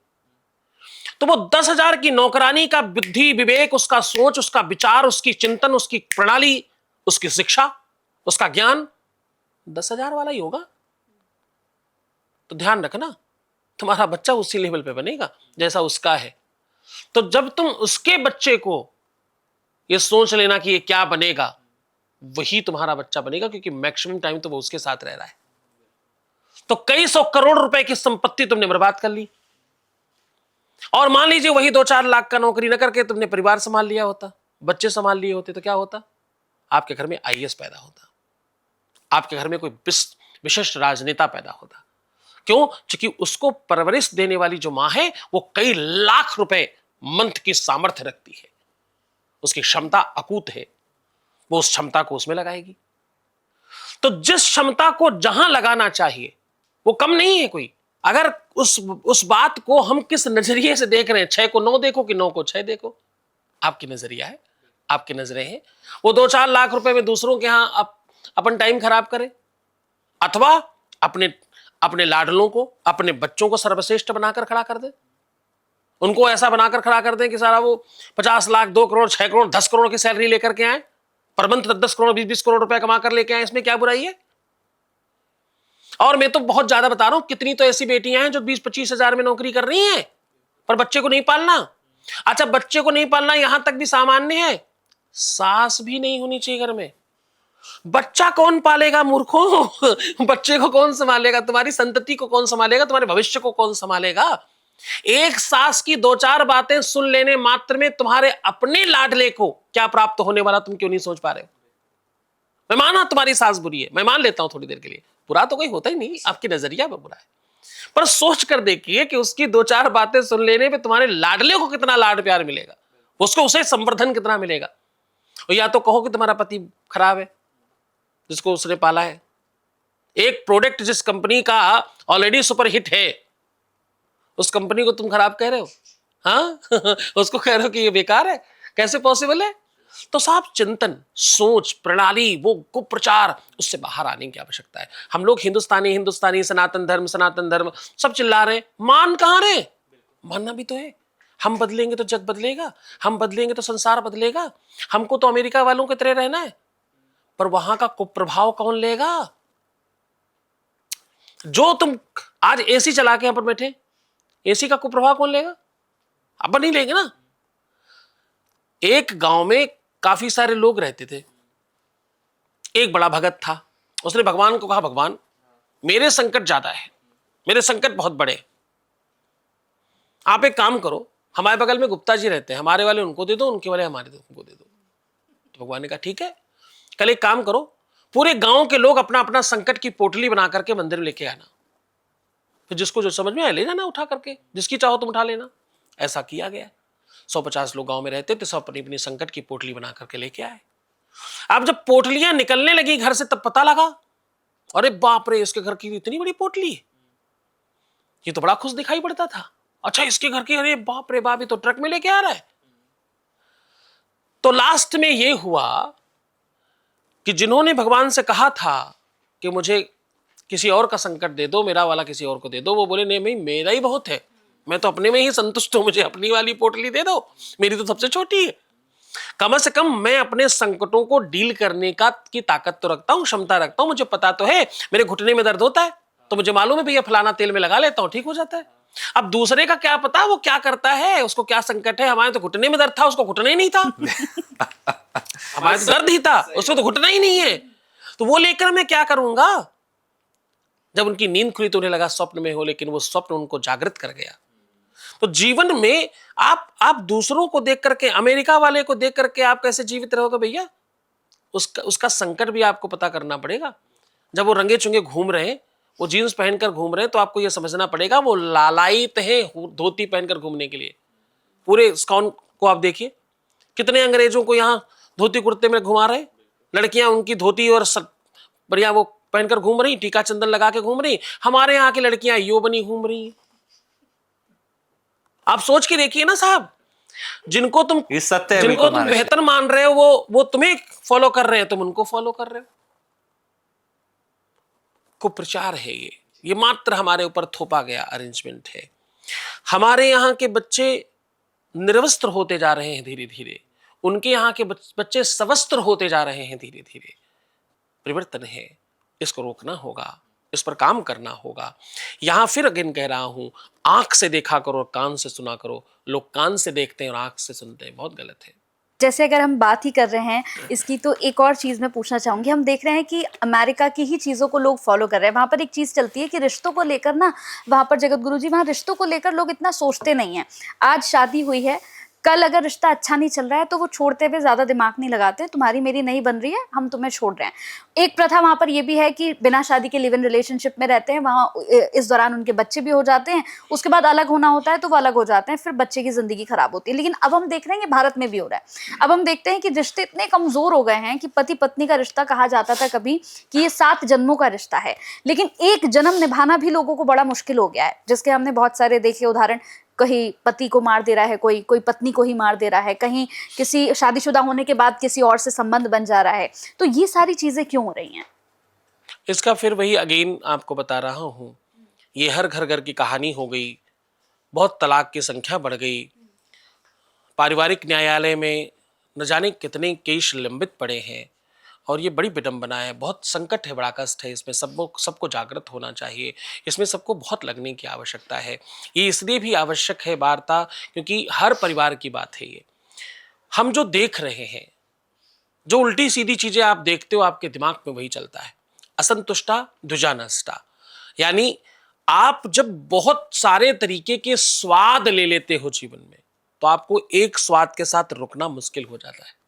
तो वो 10,000 की नौकरानी का बुद्धि विवेक, उसका सोच, उसका विचार, उसकी चिंतन, उसकी प्रणाली, उसकी शिक्षा, उसका ज्ञान 10,000 वाला ही होगा। तो ध्यान रखना, तुम्हारा बच्चा उसी लेवल पे बनेगा जैसा उसका है। तो जब तुम उसके बच्चे को ये सोच लेना कि ये क्या बनेगा, वही तुम्हारा बच्चा बनेगा, क्योंकि मैक्सिमम टाइम तो वो उसके साथ रह रहा है। तो कई सौ करोड़ रुपए की संपत्ति तुमने बर्बाद कर ली, और मान लीजिए वही 2-4 लाख का नौकरी न करके तुमने परिवार संभाल लिया होता, बच्चे संभाल लिए होते, तो क्या होता? आपके घर में आईएएस पैदा होता, आपके घर में कोई विशिष्ट राजनेता पैदा होता। क्यों? क्योंकि उसको परवरिश देने वाली जो मां है वो कई लाख रुपए मंथ की सामर्थ्य रखती है, उसकी क्षमता अकूत है, वो उस क्षमता को उसमें लगाएगी। तो जिस क्षमता को जहां लगाना चाहिए वो कम नहीं है कोई। अगर उस बात को हम किस नजरिए से देख रहे हैं, 6 को 9 देखो कि 9 को 6 देखो, आपकी नजरिया है, आपकी नजरें हैं। वो 2-4 लाख रुपए में दूसरों के यहां अपन टाइम खराब करें, अथवा अपने लाडलों को, अपने बच्चों को सर्वश्रेष्ठ बनाकर खड़ा कर दे, उनको ऐसा बनाकर खड़ा कर दें कि सारा वो 50 लाख, 2 करोड़, 6 करोड़, 10 करोड़ की सैलरी लेकर के आए, पर मंथ 10 करोड़, 20 करोड़ रुपए कमा कर लेके आए। इसमें क्या बुराई है? और मैं तो बहुत ज्यादा बता रहा हूं, कितनी तो ऐसी बेटियां हैं जो 20-25 हजार में नौकरी कर रही हैं, पर बच्चे को नहीं पालना। अच्छा, बच्चे को नहीं पालना यहां तक भी सामान्य है, सास भी नहीं होनी चाहिए घर में। बच्चा कौन पालेगा मूर्खों? बच्चे को कौन संभालेगा? तुम्हारी संतति को कौन संभालेगा? तुम्हारे भविष्य को कौन संभालेगा? एक सास की 2-4 बातें सुन लेने मात्र में तुम्हारे अपने लाडले को क्या प्राप्त होने वाला, तुम क्यों नहीं सोच पा रहे हो? मैं माना तुम्हारी सास बुरी है, मैं मान लेता हूं थोड़ी देर के लिए, बुरा तो कोई होता ही नहीं, आपकी नजरिया में बुरा है, पर सोच कर देखिए कि उसकी 2-4 बातें सुन लेने पे तुम्हारे लाडले को कितना लाड प्यार मिलेगा, उसको उसे संवर्धन कितना मिलेगा। और या तो कहो कि तुम्हारा पति खराब है जिसको उसने पाला है। एक प्रोडक्ट जिस कंपनी का ऑलरेडी सुपर हिट है, उस कंपनी को तुम खराब कह रहे हो? हाँ उसको कह रहे हो कि ये बेकार है, कैसे पॉसिबल है? तो साहब, चिंतन, सोच प्रणाली, वो कुप्रचार, उससे बाहर आने की आवश्यकता है। हम लोग हिंदुस्तानी, सनातन धर्म सब चिल्ला रहे हैं, मान कहां रहे? मानना भी तो है। हम बदलेंगे तो जग बदलेगा, हम बदलेंगे तो संसार बदलेगा। हमको तो अमेरिका वालों की तरह रहना है, पर वहां का कुप्रभाव कौन लेगा? जो तुम आज एसी चला के यहां पर बैठे, एसी का कुप्रभाव कौन लेगा? अपन नहीं लेंगे ना। एक गांव में काफी सारे लोग रहते थे। एक बड़ा भगत था, उसने भगवान को कहा, भगवान मेरे संकट ज्यादा है, मेरे संकट बहुत बड़े, आप एक काम करो, हमारे बगल में गुप्ता जी रहते हैं, हमारे वाले उनको दे दो, उनके वाले हमारे उनको दे दो। तो भगवान ने कहा ठीक है, कल एक काम करो, पूरे गांव के लोग अपना अपना संकट की पोटली बना करके मंदिर में लेके आना, फिर जिसको जो समझ में आए ले जाना उठा करके, जिसकी चाहो तुम उठा लेना। ऐसा किया गया। 150 लोग गांव में रहते थे, सब अपनी अपनी संकट की पोटली बना करके लेके आए। अब जब पोटलियां निकलने लगी घर से, तब पता लगा, अरे बाप रे, इसके घर की इतनी बड़ी पोटली, ये तो बड़ा खुश दिखाई पड़ता था। अच्छा, इसके घर की, अरे बाप रे बाप, ये तो ट्रक में लेके आ रहा है। तो लास्ट में ये हुआ कि जिन्होंने भगवान से कहा था कि मुझे किसी और का संकट दे दो, मेरा वाला किसी और को दे दो, वो बोले नहीं भाई, मेरा ही बहुत है, मैं तो अपने में ही संतुष्ट हूं, मुझे अपनी वाली पोटली दे दो, मेरी तो सबसे छोटी है। कम से कम मैं अपने संकटों को डील करने की ताकत तो रखता हूं, क्षमता रखता हूं। मुझे पता तो है मेरे घुटने में दर्द होता है, तो मुझे मालूम है भैया फलाना तेल में लगा लेता हूं, ठीक हो जाता है। अब दूसरे का क्या पता वो क्या करता है, उसको क्या संकट है। हमारे तो घुटने में दर्द था, उसको घुटना ही नहीं था। हमारे तो दर्द ही था, उसको तो घुटना ही नहीं है। तो वो लेकर मैं क्या करूंगा? जब उनकी नींद खुली तो उन्हें लगा स्वप्न में हो, लेकिन वो स्वप्न उनको जागृत कर गया। तो जीवन में आप दूसरों को देख करके, अमेरिका वाले को देख करके आप कैसे जीवित रहोगे भैया? उसका संकट भी आपको पता करना पड़ेगा। जब वो रंगे चुंगे घूम रहे हैं, वो जीन्स पहनकर घूम रहे हैं, तो आपको यह समझना पड़ेगा वो लालायित है धोती पहनकर घूमने के लिए। पूरे इस्कॉन को आप देखिए, कितने अंग्रेजों को यहाँ धोती कुर्ते में घुमा रहे, लड़कियां उनकी धोती और बढ़िया वो पहनकर घूम रही, टीका चंदन लगा के घूम रही। हमारे यहाँ की लड़कियां यो बनी घूम रही। आप सोच के देखिए ना साहब, जिनको तुम बेहतर मान रहे हो, वो तुम्हें फॉलो कर रहे हैं, तुम उनको फॉलो कर रहे हो। कुप्रचार है ये मात्र हमारे ऊपर थोपा गया अरेंजमेंट है। हमारे यहाँ के बच्चे निर्वस्त्र होते जा रहे हैं धीरे धीरे, उनके यहाँ के बच्चे सवस्त्र होते जा रहे हैं धीरे धीरे। परिवर्तन है, इसको रोकना होगा, इस पर काम करना होगा। यहां फिर अगेन कह रहा हूं, आंख से देखा करो और कान से सुना करो, लोग कान से देखते हैं और आंख से सुनते हैं, बहुत गलत है। जैसे अगर हम बात ही कर रहे हैं इसकी, तो एक और चीज़ मैं पूछना चाहूँगी। हम देख रहे हैं कि अमेरिका की ही चीज़ों को लोग फॉलो कर रहे हैं। वहाँ पर एक चीज़ चलती है कि रिश्तों को लेकर ना, वहाँ पर जगत गुरु जी, वहाँ रिश्तों को लेकर लोग इतना सोचते नहीं हैं। आज शादी हुई है, कल अगर रिश्ता अच्छा नहीं चल रहा है तो वो छोड़ते हुए ज़्यादा दिमाग नहीं लगाते। तुम्हारी मेरी नहीं बन रही है, हम तुम्हें छोड़ रहे हैं। एक प्रथा वहाँ पर ये भी है कि बिना शादी के लिव इन रिलेशनशिप में रहते हैं। वहाँ इस दौरान उनके बच्चे भी हो जाते हैं, उसके बाद अलग होना होता है तो वो अलग हो जाते हैं, फिर बच्चे की ज़िंदगी खराब होती है। लेकिन अब हम देख रहे हैं कि भारत में भी हो रहा है। अब हम देखते हैं कि रिश्ते इतने कमज़ोर हो गए हैं कि पति पत्नी का रिश्ता कहा जाता था कभी कि ये 7 जन्मों का रिश्ता है, लेकिन एक जन्म निभाना भी लोगों को बड़ा मुश्किल हो गया है। जिसके हमने बहुत सारे देखे उदाहरण। कहीं पति को मार दे रहा है, कोई पत्नी को ही मार दे रहा है, कहीं किसी शादीशुदा होने के बाद किसी और से संबंध बन जा रहा है। तो ये सारी चीजें क्यों हो रही हैं? इसका फिर वही अगेन आपको बता रहा हूँ, ये हर घर घर की कहानी हो गई। बहुत तलाक की संख्या बढ़ गई। पारिवारिक न्यायालय में न जाने कितने केस लंबित पड़े हैं, और ये बड़ी विडंबना है। बहुत संकट है, बड़ा कष्ट है। इसमें सबको जागृत होना चाहिए। इसमें सबको बहुत लगने की आवश्यकता है। ये इसलिए भी आवश्यक है वार्ता, क्योंकि हर परिवार की बात है ये। हम जो देख रहे हैं, जो उल्टी सीधी चीजें आप देखते हो, आपके दिमाग में वही चलता है। असंतुष्टा द्विजानष्टा, यानी आप जब बहुत सारे तरीके के स्वाद ले लेते हो जीवन में, तो आपको एक स्वाद के साथ रुकना मुश्किल हो जाता है।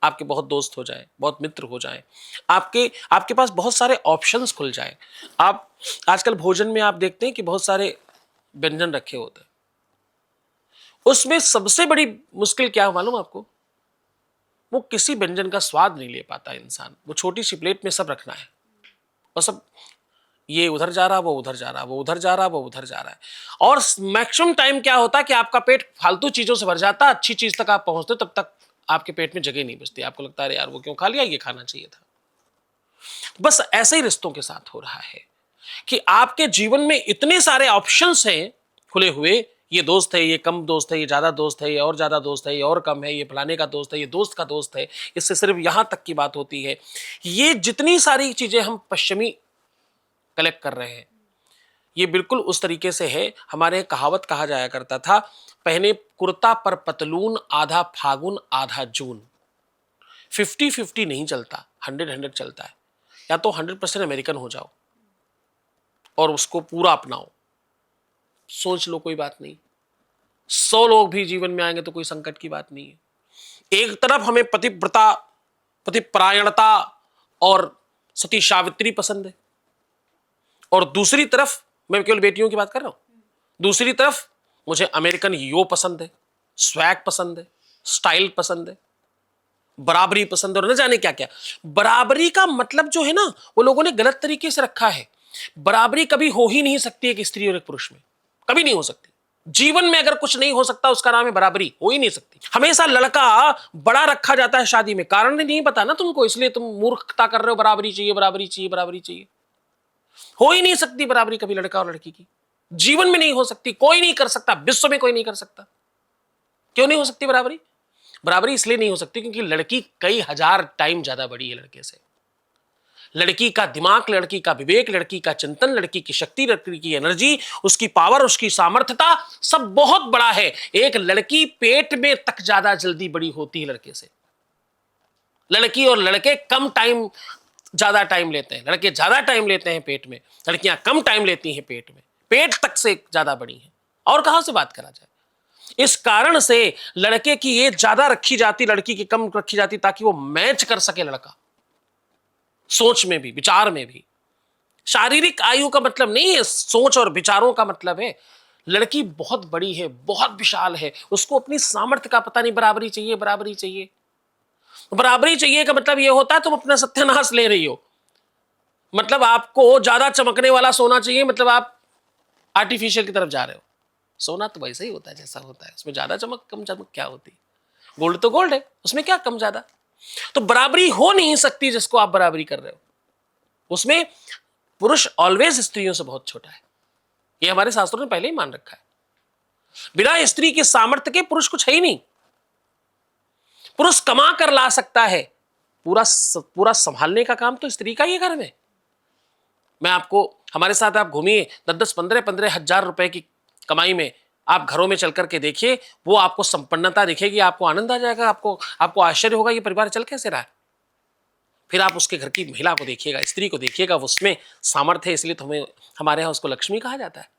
आपके बहुत दोस्त हो जाएं, बहुत मित्र हो जाएं, आपके पास बहुत सारे ऑप्शंस खुल जाएं। आप आजकल भोजन में आप देखते हैं कि बहुत सारे व्यंजन रखे होते हैं। उसमें सबसे बड़ी मुश्किल क्या है मालूम आपको? वो किसी व्यंजन का स्वाद नहीं ले पाता इंसान। वो छोटी सी प्लेट में सब रखना है, और सब ये उधर जा रहा, वो उधर जा रहा, वो उधर जा रहा, वो उधर जा रहा है। और मैक्सिमम टाइम क्या होता है कि आपका पेट फालतू चीजों से भर जाता है। अच्छी चीज तक आप पहुंचते तब तक आपके पेट में जगह नहीं बचती। आपको लगता है यार वो क्यों खा लिया, ये खाना चाहिए था। बस ऐसे ही रिश्तों के साथ हो रहा है कि आपके जीवन में इतने सारे ऑप्शंस हैं खुले हुए। ये दोस्त है, ये कम दोस्त है, ये ज्यादा दोस्त है, ये और ज्यादा दोस्त है, ये और कम है, ये फलाने का दोस्त है, ये दोस्त का दोस्त है। इससे सिर्फ यहां तक की बात होती है। ये जितनी सारी चीजें हम पश्चिमी कलेक्ट कर रहे हैं, ये बिल्कुल उस तरीके से है। हमारे कहावत कहा जाया करता था, पहने कुर्ता पर पतलून, आधा फागुन आधा जून। 50-50 नहीं चलता, 100-100 चलता है। या तो 100% अमेरिकन हो जाओ और उसको पूरा अपनाओ, सोच लो कोई बात नहीं। 100 लोग भी जीवन में आएंगे तो कोई संकट की बात नहीं है। एक तरफ हमें पतिव्रता, पतिपरायणता और सती सावित्री पसंद है, और दूसरी तरफ मैं केवल बेटियों की बात कर रहा हूं, दूसरी तरफ मुझे अमेरिकन यो पसंद है, स्वैग पसंद है, स्टाइल पसंद है, बराबरी पसंद है, और न जाने क्या क्या। बराबरी का मतलब जो है ना, वो लोगों ने गलत तरीके से रखा है। बराबरी कभी हो ही नहीं सकती एक स्त्री और एक पुरुष में, कभी नहीं हो सकती। जीवन में अगर कुछ नहीं हो सकता उसका नाम है बराबरी, हो ही नहीं सकती। हमेशा लड़का बड़ा रखा जाता है शादी में, कारण नहीं पता ना तुमको, इसलिए तुम मूर्खता कर रहे हो। बराबरी चाहिए, बराबरी चाहिए, बराबरी चाहिए। हो ही नहीं सकती बराबरी कभी लड़का और लड़की की, जीवन में नहीं हो सकती। कोई नहीं कर सकता, विश्व में कोई नहीं कर सकता। क्यों नहीं हो सकती बराबरी? बराबरी इसलिए नहीं हो सकती क्योंकि लड़की कई हजार टाइम ज्यादा बड़ी है लड़के से। लड़की का दिमाग, लड़की का विवेक, लड़की का चिंतन, लड़की की शक्ति, लड़की की एनर्जी, उसकी पावर, उसकी सामर्थ्यता सब बहुत बड़ा है। एक लड़की पेट में तक ज्यादा जल्दी बड़ी होती है लड़के से। लड़की और लड़के कम टाइम, ज्यादा टाइम लेते हैं। लड़के ज्यादा टाइम लेते हैं पेट में, लड़कियां कम टाइम लेती हैं पेट में। पेट तक से ज्यादा बड़ी हैं, और कहां से बात करा जाए। इस कारण से लड़के की एज ज्यादा रखी जाती, लड़की की कम रखी जाती, ताकि वो मैच कर सके लड़का, सोच में भी, विचार में भी। शारीरिक आयु का मतलब नहीं है, सोच और विचारों का मतलब है। लड़की बहुत बड़ी है, बहुत विशाल है, उसको अपनी सामर्थ्य का पता नहीं। बराबरी चाहिए, बराबरी चाहिए। बराबरी चाहिए का मतलब यह होता है तुम अपना सत्यानाश ले रही हो। मतलब आपको ज्यादा चमकने वाला सोना चाहिए, मतलब आप आर्टिफिशियल की तरफ जा रहे हो। सोना तो वैसे ही होता है जैसा होता है, उसमें ज्यादा चमक कम चमक क्या होती है। गोल्ड तो गोल्ड है, उसमें क्या कम ज्यादा। तो बराबरी हो नहीं सकती जिसको आप बराबरी कर रहे हो। उसमें पुरुष ऑलवेज स्त्रियों से बहुत छोटा है, ये हमारे शास्त्रों ने पहले ही मान रखा है। बिना स्त्री के सामर्थ्य के पुरुष कुछ है ही नहीं। पुरुष कमा कर ला सकता है, पूरा संभालने का काम तो स्त्री का ही है घर में। मैं आपको, हमारे साथ आप घूमिए, 10-10, 15-15 हजार रुपए की कमाई में आप घरों में चल करके देखिए, वो आपको संपन्नता दिखेगी, आपको आनंद आ जाएगा, आपको आश्चर्य होगा ये परिवार चल कैसे रहा है। फिर आप उसके घर की महिला को देखिएगा, स्त्री को देखिएगा, उसमें सामर्थ्य है, इसलिए तो हमें हमारे यहाँ उसको लक्ष्मी कहा जाता है।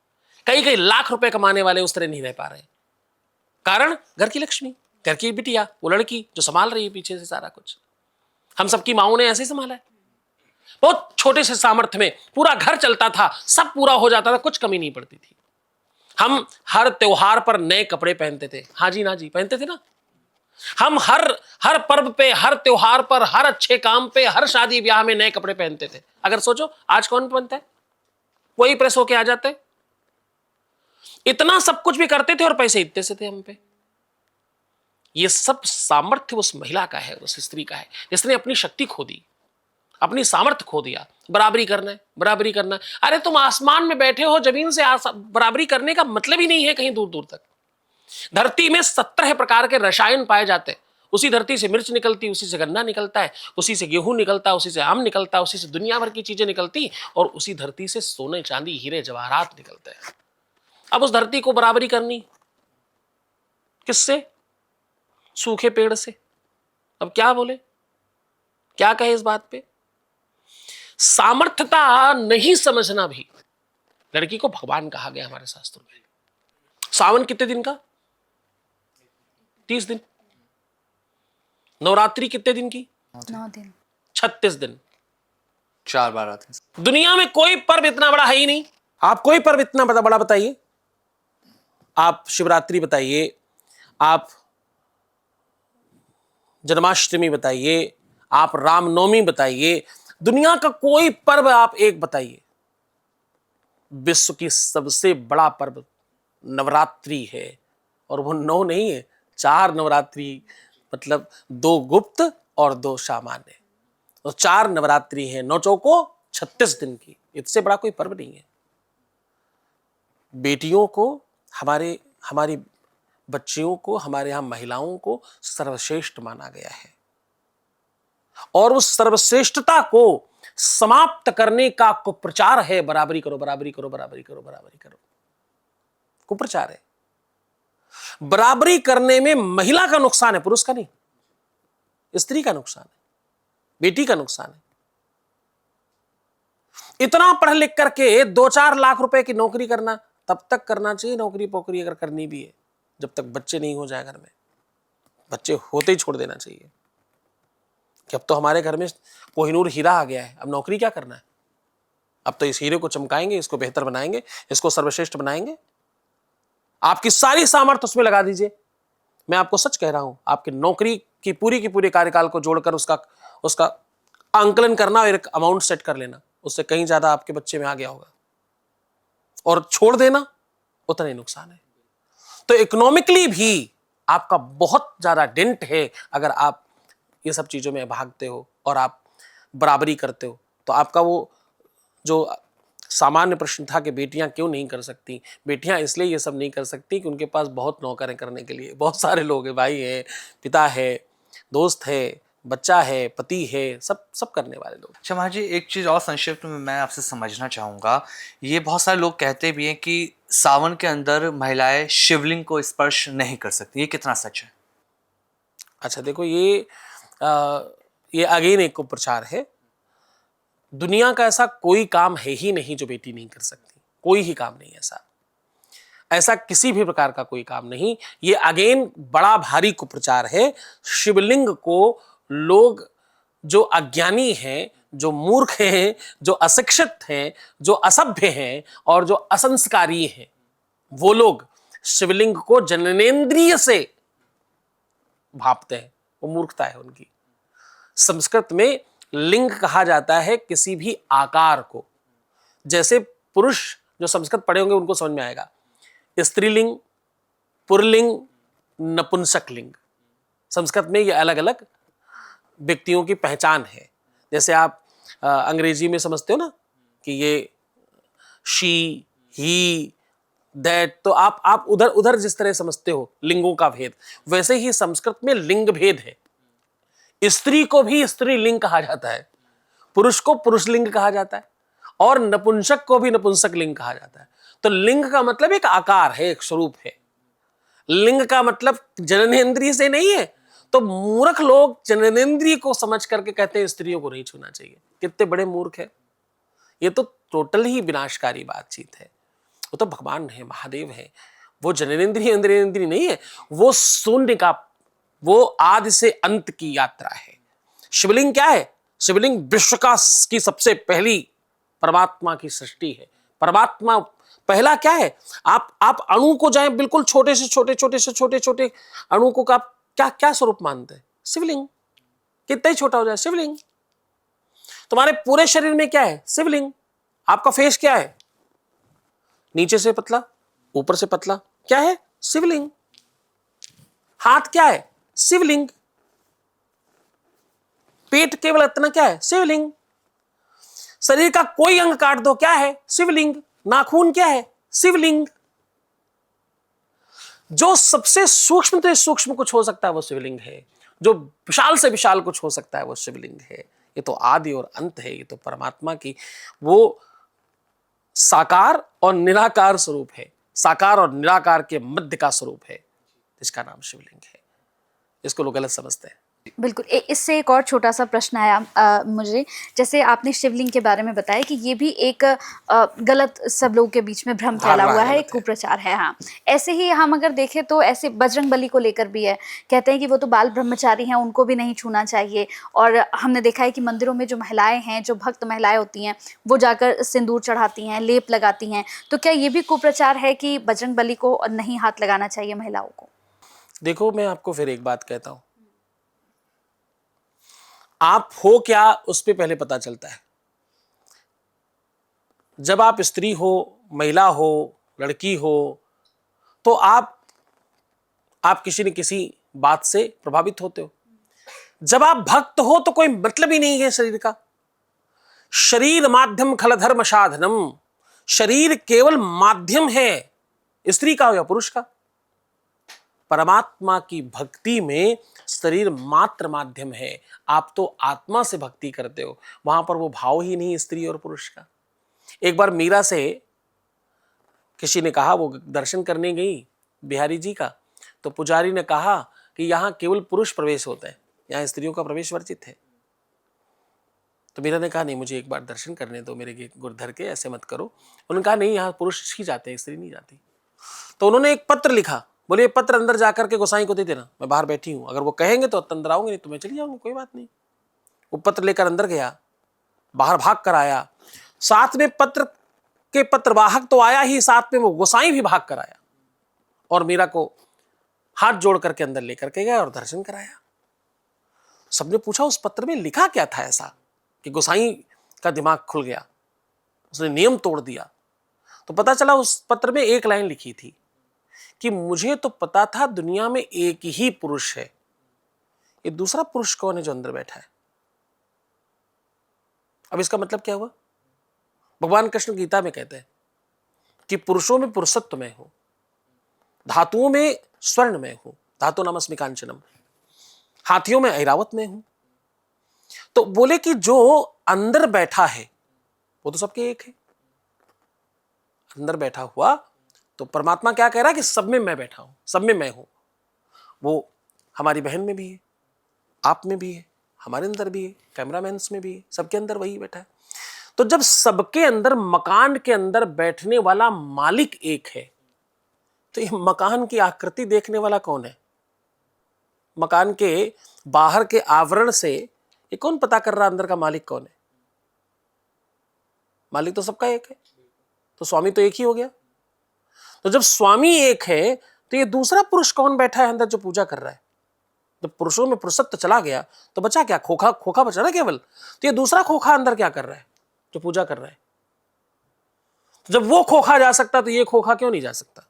कई कई लाख रुपए कमाने वाले उस तरह नहीं रह पा रहे, कारण घर की लक्ष्मी, घर की बिटिया, वो लड़की जो संभाल रही है पीछे से सारा कुछ। हम सबकी माओं ने ऐसे ही संभाला है। बहुत छोटे से सामर्थ्य में पूरा घर चलता था, सब पूरा हो जाता था, कुछ कमी नहीं पड़ती थी। हम हर त्योहार पर नए कपड़े पहनते थे, हाँ जी ना जी, पहनते थे ना। हम हर पर्व पे, हर त्योहार पर, हर अच्छे काम पे, हर शादी ब्याह में नए कपड़े पहनते थे। अगर सोचो आज कौन पहनता है, वही प्रेस होके आ जाते। इतना सब कुछ भी करते थे और पैसे इतने से थे हम पे। ये सब सामर्थ्य उस महिला का है, उस स्त्री का है, जिसने अपनी शक्ति खो दी, अपनी सामर्थ्य खो दिया। बराबरी करना है, बराबरी करना है। अरे तुम आसमान में बैठे हो, जमीन से बराबरी करने का मतलब ही नहीं है कहीं दूर दूर तक। धरती में 17 प्रकार के रसायन पाए जाते हैं। उसी धरती से मिर्च निकलती, उसी से गन्ना निकलता है, उसी से गेहूं निकलता है, उसी से आम निकलता है, उसी से दुनिया भर की चीजें निकलती, और उसी धरती से सोने चांदी हीरे जवाहरात निकलते हैं। अब उस धरती को बराबरी करनी किससे? सूखे पेड़ से। अब क्या बोले, क्या कहे इस बात पे? सामर्थ्यता नहीं समझना भी, लड़की को भगवान कहा गया हमारे शास्त्रों में। सावन कितने दिन का? 30 दिन। नवरात्रि कितने दिन की? 9 दिन। 36 दिन। 4 बार आते हैं। दुनिया में कोई पर्व इतना बड़ा है ही नहीं। आप कोई पर्व इतना बड़ा बताइए। आप शिवरात्रि बताइए, आप जन्माष्टमी बताइए, आप रामनवमी बताइए, दुनिया का कोई पर्व आप एक बताइए। विश्व की सबसे बड़ा पर्व नवरात्रि है, और वो 9 नहीं है, 4 नवरात्रि, मतलब 2 गुप्त और 2 सामान्य, तो 4 नवरात्रि है, 9 चौको 36 दिन की। इससे बड़ा कोई पर्व नहीं है। बेटियों को, हमारी बच्चियों को, हमारे यहां महिलाओं को सर्वश्रेष्ठ माना गया है, और उस सर्वश्रेष्ठता को समाप्त करने का कुप्रचार है बराबरी करो, बराबरी करो, बराबरी करो, बराबरी करो। कुप्रचार है। बराबरी करने में महिला का नुकसान है, पुरुष का नहीं। स्त्री का नुकसान है, बेटी का नुकसान है। इतना पढ़ लिख करके 2-4 लाख रुपए की नौकरी करना तब तक करना चाहिए, नौकरी पोकरी अगर करनी भी है, जब तक बच्चे नहीं हो जाए घर में। बच्चे होते ही छोड़ देना चाहिए कि अब तो हमारे घर में कोहिनूर हीरा आ गया है, अब नौकरी क्या करना है, अब तो इस हीरे को चमकाएंगे, इसको बेहतर बनाएंगे, इसको सर्वश्रेष्ठ बनाएंगे। आपकी सारी सामर्थ्य उसमें लगा दीजिए। मैं आपको सच कह रहा हूं, आपकी नौकरी की पूरे कार्यकाल को जोड़कर उसका आंकलन करना और एक अमाउंट सेट कर लेना, उससे कहीं ज्यादा आपके बच्चे में आ गया होगा, और छोड़ देना उतना ही नुकसान है। तो इकोनॉमिकली भी आपका बहुत ज्यादा डेंट है अगर आप ये सब चीजों में भागते हो और आप बराबरी करते हो। तो आपका वो जो सामान्य प्रश्न था कि बेटियां क्यों नहीं कर सकती, बेटियां इसलिए ये सब नहीं कर सकती कि उनके पास बहुत नौकर हैं करने के लिए, बहुत सारे लोग हैं, भाई हैं, पिता है, दोस्त है, बच्चा है, पति है, सब करने वाले लोग। अच्छा माँ जी, एक चीज़ और संक्षिप्त में मैं आपसे समझना चाहूँगा। ये बहुत सारे लोग कहते भी हैं कि सावन के अंदर महिलाएं शिवलिंग को स्पर्श नहीं कर सकती, ये कितना सच है? अच्छा देखो, ये अगेन एक कुप्रचार है। दुनिया का ऐसा कोई काम है ही नहीं जो बेटी नहीं कर सकती, कोई ही काम नहीं ऐसा किसी भी प्रकार का कोई काम नहीं। ये अगेन बड़ा भारी कुप्रचार है। शिवलिंग को लोग जो अज्ञानी हैं, जो मूर्ख हैं, जो अशिक्षित हैं, जो असभ्य हैं और जो असंस्कारी हैं, वो लोग शिवलिंग को जननेंद्रिय से भापते हैं। वो मूर्खता है उनकी। संस्कृत में लिंग कहा जाता है किसी भी आकार को। जैसे पुरुष जो संस्कृत पढ़े होंगे उनको समझ में आएगा, स्त्रीलिंग, पुरलिंग, नपुंसक लिंग। संस्कृत में ये अलग अलग व्यक्तियों की पहचान है। जैसे आप अंग्रेजी में समझते हो ना कि ये शी, ही, दैट, तो आप उधर उधर जिस तरह समझते हो लिंगों का भेद, वैसे ही संस्कृत में लिंग भेद है। स्त्री को भी स्त्रीलिंग कहा जाता है, पुरुष को पुरुष लिंग कहा जाता है, और नपुंसक को भी नपुंसक लिंग कहा जाता है। तो लिंग का मतलब एक आकार है, एक स्वरूप है। लिंग का मतलब जननेंद्रिय से नहीं है। तो मूर्ख लोग जननेंद्रिय को समझ करके कहते हैं स्त्रियों को नहीं छूना चाहिए। कितने बड़े मूर्ख है। ये तो टोटल ही विनाशकारी बातचीत है। वो तो भगवान है, महादेव है, वो जननेंद्रिय इंद्रिय नहीं है, वो शून्य का, वो आदि से अंत की यात्रा है। शिवलिंग क्या है? शिवलिंग विश्व की सबसे पहली परमात्मा की सृष्टि है। परमात्मा पहला क्या है? आप अणु को जाएं, बिल्कुल छोटे से छोटे अणु को आप क्या क्या स्वरूप मानते हैं? शिवलिंग। कितना ही छोटा हो जाए, शिवलिंग। तुम्हारे पूरे शरीर में क्या है? शिवलिंग। आपका फेस क्या है? नीचे से पतला, ऊपर से पतला, क्या है? शिवलिंग। हाथ क्या है? शिवलिंग। पेट केवल इतना क्या है? शिवलिंग। शरीर का कोई अंग काट दो, क्या है? शिवलिंग। नाखून क्या है? शिवलिंग। जो सबसे सूक्ष्म से सूक्ष्म कुछ हो सकता है वो शिवलिंग है। जो विशाल से विशाल कुछ हो सकता है वो शिवलिंग है। ये तो आदि और अंत है। ये तो परमात्मा की वो साकार और निराकार स्वरूप है। साकार और निराकार के मध्य का स्वरूप है, इसका नाम शिवलिंग है। इसको लोग गलत समझते हैं। बिल्कुल। इससे एक और छोटा सा प्रश्न आया मुझे। जैसे आपने शिवलिंग के बारे में बताया कि ये भी एक गलत, सब लोगों के बीच में भ्रम फैला हुआ है, एक कुप्रचार है। हाँ, ऐसे ही हम अगर देखें तो ऐसे बजरंगबली को लेकर भी है, कहते हैं कि वो तो बाल ब्रह्मचारी हैं, उनको भी नहीं छूना चाहिए। और हमने देखा है कि मंदिरों में जो महिलाएं हैं, जो भक्त महिलाएं होती हैं, वो जाकर सिंदूर चढ़ाती हैं, लेप लगाती हैं। तो क्या ये भी कुप्रचार है कि बजरंगबली को नहीं हाथ लगाना चाहिए महिलाओं को? देखो, मैं आपको फिर एक बात कहता हूं, आप हो क्या उस पर पहले पता चलता है। जब आप स्त्री हो, महिला हो, लड़की हो, तो आप किसी न किसी बात से प्रभावित होते हो। जब आप भक्त हो तो कोई मतलब ही नहीं है शरीर का। शरीर माध्यम खल धर्म साधनम। शरीर केवल माध्यम है, स्त्री का हो या पुरुष का। परमात्मा की भक्ति में शरीर मात्र माध्यम है। आप तो आत्मा से भक्ति करते हो, वहां पर वो भाव ही नहीं स्त्री और पुरुष का। एक बार मीरा से किसी ने कहा, वो दर्शन करने गई बिहारी जी का, तो पुजारी ने कहा कि यहां केवल पुरुष प्रवेश होता है, यहां स्त्रियों का प्रवेश वर्जित है। तो मीरा ने कहा, नहीं, मुझे एक बार दर्शन करने दो मेरे गुरुधर के, ऐसे मत करो। उन्होंने कहा, नहीं, यहां पुरुष ही जाते हैं, स्त्री नहीं जाती। तो उन्होंने एक पत्र लिखा, बोले ये पत्र अंदर जाकर के गोसाई को दे देना, मैं बाहर बैठी हूं, अगर वो कहेंगे तो अंदर आऊंगी, नहीं तो मैं चली जाऊंगी, कोई बात नहीं। वो पत्र लेकर अंदर गया, बाहर भाग कर आया। साथ में पत्र के पत्रवाहक तो आया ही, साथ में वो गोसाई भी भाग कर आया और मीरा को हाथ जोड़ करके अंदर लेकर के गया और दर्शन कराया। सबने पूछा, उस पत्र में लिखा क्या था ऐसा कि गोसाई का दिमाग खुल गया, उसने नियम तोड़ दिया। तो पता चला उस पत्र में एक लाइन लिखी थी कि मुझे तो पता था दुनिया में एक ही पुरुष है, ये दूसरा पुरुष कौन है जो अंदर बैठा है। अब इसका मतलब क्या हुआ? भगवान कृष्ण गीता में कहते हैं कि पुरुषों में पुरुषत्व में हूं, धातुओं में स्वर्ण में हूं, धातु नामस्मि कांचनम, हाथियों में ऐरावत में हूं। तो बोले कि जो अंदर बैठा है वो तो सबके एक है। अंदर बैठा हुआ तो परमात्मा क्या कह रहा है कि सब में मैं बैठा हूं, सब में मैं हूं। वो हमारी बहन में भी है, आप में भी है, हमारे अंदर भी है, कैमरामैन में भी है, सबके अंदर वही बैठा है। तो जब सबके अंदर, मकान के अंदर बैठने वाला मालिक एक है, तो ये मकान की आकृति देखने वाला कौन है? मकान के बाहर के आवरण से ये कौन पता कर रहा अंदर का मालिक कौन है? मालिक तो सबका एक है, तो स्वामी तो एक ही हो गया। तो जब स्वामी एक है तो ये दूसरा पुरुष कौन बैठा है अंदर जो पूजा कर रहा है? जब पुरुषों में पुरुषत्व चला गया तो बचा क्या? खोखा, खोखा बचा ना केवल। तो ये दूसरा खोखा अंदर क्या कर रहा है जो पूजा कर रहा है? तो जब वो खोखा जा सकता तो ये खोखा क्यों नहीं जा सकता?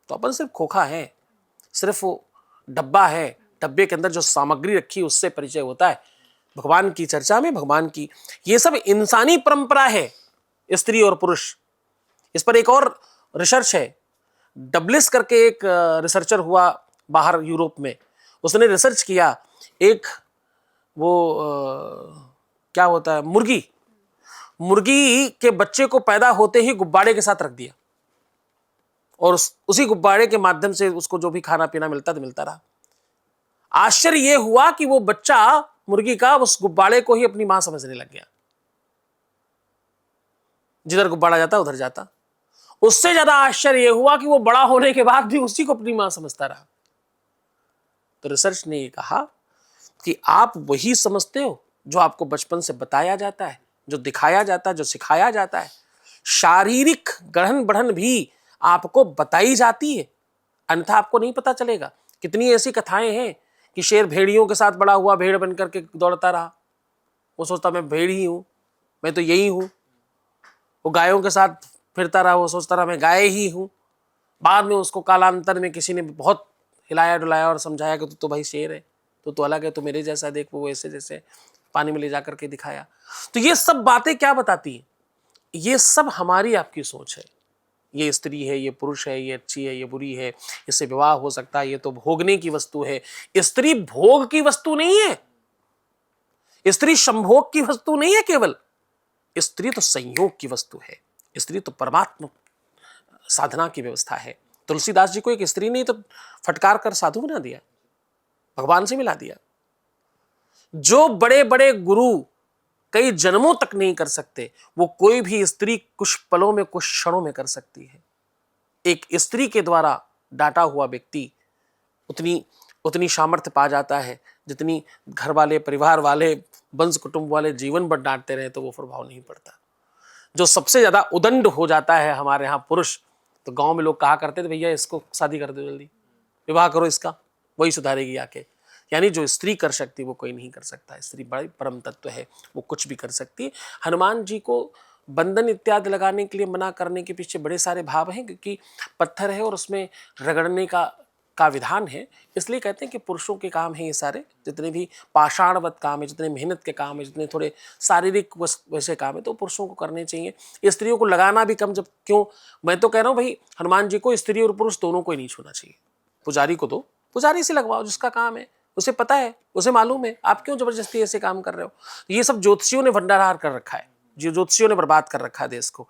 तो अपन सिर्फ खोखा है, सिर्फ वो डब्बा है, डब्बे के अंदर जो सामग्री रखी उससे परिचय होता है। भगवान की चर्चा में, भगवान की, ये सब इंसानी परंपरा है, स्त्री और पुरुष। इस पर एक और रिसर्च है, डबलिस करके एक रिसर्चर हुआ बाहर यूरोप में, उसने रिसर्च किया। एक वो क्या होता है, मुर्गी, मुर्गी के बच्चे को पैदा होते ही गुब्बारे के साथ रख दिया और उसी गुब्बारे के माध्यम से उसको जो भी खाना पीना मिलता था मिलता रहा। आश्चर्य यह हुआ कि वो बच्चा मुर्गी का उस गुब्बारे को ही अपनी मां समझने लग गया। जिधर गुब्बारा जाता उधर जाता। उससे ज्यादा आश्चर्य यह हुआ कि वो बड़ा होने के बाद भी उसी को अपनी मां समझता रहा। तो रिसर्च ने यह कहा कि आप वही समझते हो जो आपको बचपन से बताया जाता है, जो दिखाया जाता है, जो सिखाया जाता है। शारीरिक गढ़न बढ़न भी आपको बताई जाती है, अन्यथा आपको नहीं पता चलेगा। कितनी ऐसी कथाएं हैं कि शेर भेड़ियों के साथ बड़ा हुआ, भेड़ बनकर के दौड़ता रहा, वो सोचता मैं भेड़ ही हूं, मैं तो यही हूं। वो गायों के साथ फिरता रहा, वो सोचता रहा मैं गाय ही हूं। बाद में उसको कालांतर में किसी ने बहुत हिलाया डुलाया और समझाया कि तू तो भाई शेर है, तो अलग है, तो मेरे जैसा देख। वो ऐसे जैसे पानी में ले जाकर के दिखाया। तो ये सब बातें क्या बताती हैं? ये सब हमारी आपकी सोच है। ये स्त्री है, ये पुरुष है, ये अच्छी है, ये बुरी है, इससे विवाह हो सकता है, ये तो भोगने की वस्तु है। स्त्री भोग की वस्तु नहीं है, स्त्री संभोग की वस्तु नहीं है केवल। स्त्री तो संयोग की वस्तु है, स्त्री तो परमात्मा साधना की व्यवस्था है। तुलसीदास जी को एक स्त्री ने तो फटकार कर साधु बना दिया, भगवान से मिला दिया। जो बड़े बड़े गुरु कई जन्मों तक नहीं कर सकते, वो कोई भी स्त्री कुछ पलों में, कुछ क्षणों में कर सकती है। एक स्त्री के द्वारा डांटा हुआ व्यक्ति उतनी सामर्थ्य पा जाता है जितनी घर वाले, परिवार वाले, वंश कुटुंब वाले जीवन भर डांटते रहे तो वो प्रभाव नहीं पड़ता। जो सबसे ज्यादा उदंड हो जाता है हमारे यहाँ पुरुष, तो गांव में लोग कहा करते थे भैया इसको शादी कर दो, जल्दी विवाह करो इसका, वही सुधारेगी आके। यानी जो स्त्री कर सकती वो कोई नहीं कर सकता। स्त्री बड़ी परम तत्व है, वो कुछ भी कर सकती है। हनुमान जी को बंधन इत्यादि लगाने के लिए मना करने के पीछे बड़े सारे भाव हैं, क्योंकि पत्थर है और उसमें रगड़ने का विधान है। इसलिए कहते हैं कि पुरुषों के काम है ये सारे, जितने भी पाषाणवत काम है, जितने मेहनत के काम है, जितने थोड़े शारीरिक वैसे काम है, तो पुरुषों को करने चाहिए। स्त्रियों को लगाना भी कम। जब क्यों, मैं तो कह रहा हूँ भाई हनुमान जी को स्त्री और पुरुष दोनों को ही नहीं छूना चाहिए। पुजारी को तो पुजारी से लगवाओ, जिसका काम है, उसे पता है, उसे मालूम है। आप क्यों जबरदस्ती ऐसे काम कर रहे हो? ये सब ज्योतिषियों ने भंडारहार कर रखा है, जो ज्योतिषियों ने बर्बाद कर रखा है देश को।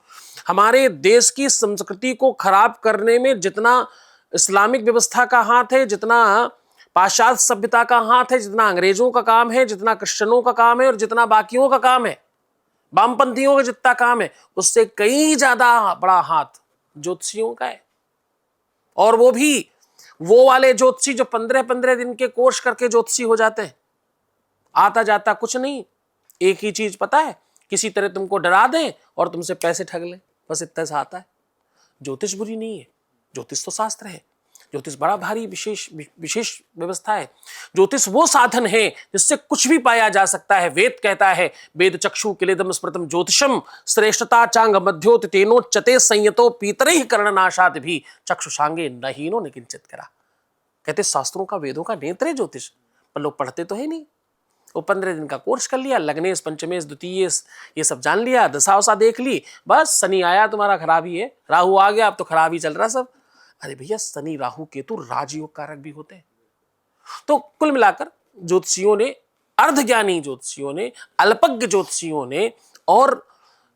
हमारे देश की संस्कृति को खराब करने में जितना इस्लामिक व्यवस्था का हाथ है, जितना पाश्चात्य सभ्यता का हाथ है, जितना अंग्रेजों का काम है, जितना क्रिश्चियनों का काम है और जितना बाकियों का काम है, वामपंथियों का जितना काम है, उससे कई ज्यादा बड़ा हाथ ज्योतिषियों का है। और वो भी वो वाले ज्योतिषी जो 15-15 दिन के कोर्स करके ज्योतिषी हो जाते हैं। आता जाता कुछ नहीं, एक ही चीज पता है, किसी तरह तुमको डरा दें और तुमसे पैसे ठग लें, बस इतना सा आता है। ज्योतिष बुरी नहीं है, ज्योतिष तो शास्त्र है। ज्योतिष बड़ा भारी विशेष व्यवस्था है। ज्योतिष वो साधन है जिससे कुछ भी पाया जा सकता है। वेद कहता है, वेद चक्षु किलेदम स्मृतम ज्योतिषम श्रेष्ठता चांग मध्योत तेनोच्चते संयतो पीतरैः कर्णनाशाद भी चक्षुषांगे न हीनो न किंचित करा। कहते शास्त्रों का, वेदों का नेत्र है ज्योतिष, पर लोग पढ़ते तो है नहीं। वो 15 दिन का कोर्स कर लिया, लग्नेश पंचमेश द्वितीयेश ये सब जान लिया, दशा वशा देख ली, बस शनि आया तुम्हारा खराब ही है, राहु आ गया अब तो खराब ही चल रहा सब। अरे भैया शनि राहु केतु राजयोग कारक भी होते हैं। तो कुल मिलाकर ज्योतिषियों ने, अर्धज्ञानी ज्योतिषियों ने, अल्पज्ञ ज्योतिषियों ने और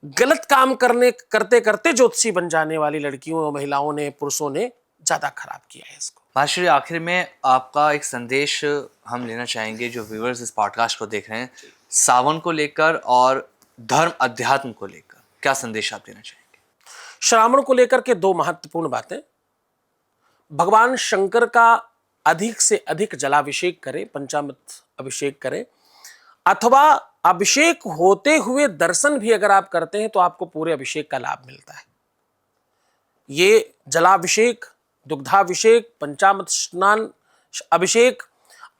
गलत काम करते करते ज्योतिषी बन जाने वाली लड़कियों, महिलाओं ने, पुरुषों ने ज्यादा खराब किया है इसको। मास्टर, आखिर में आपका एक संदेश हम लेना चाहेंगे जो व्यूअर्स इस पॉडकास्ट को देख रहे हैं, सावन को लेकर और धर्म अध्यात्म को लेकर क्या संदेश आप देना चाहेंगे? श्रावण को लेकर के दो महत्वपूर्ण बातें। भगवान शंकर का अधिक से अधिक जलाभिषेक करें, पंचामृत अभिषेक करें, अथवा अभिषेक होते हुए दर्शन भी अगर आप करते हैं तो आपको पूरे अभिषेक का लाभ मिलता है। ये जलाभिषेक, दुग्धाभिषेक, पंचामृत स्नान अभिषेक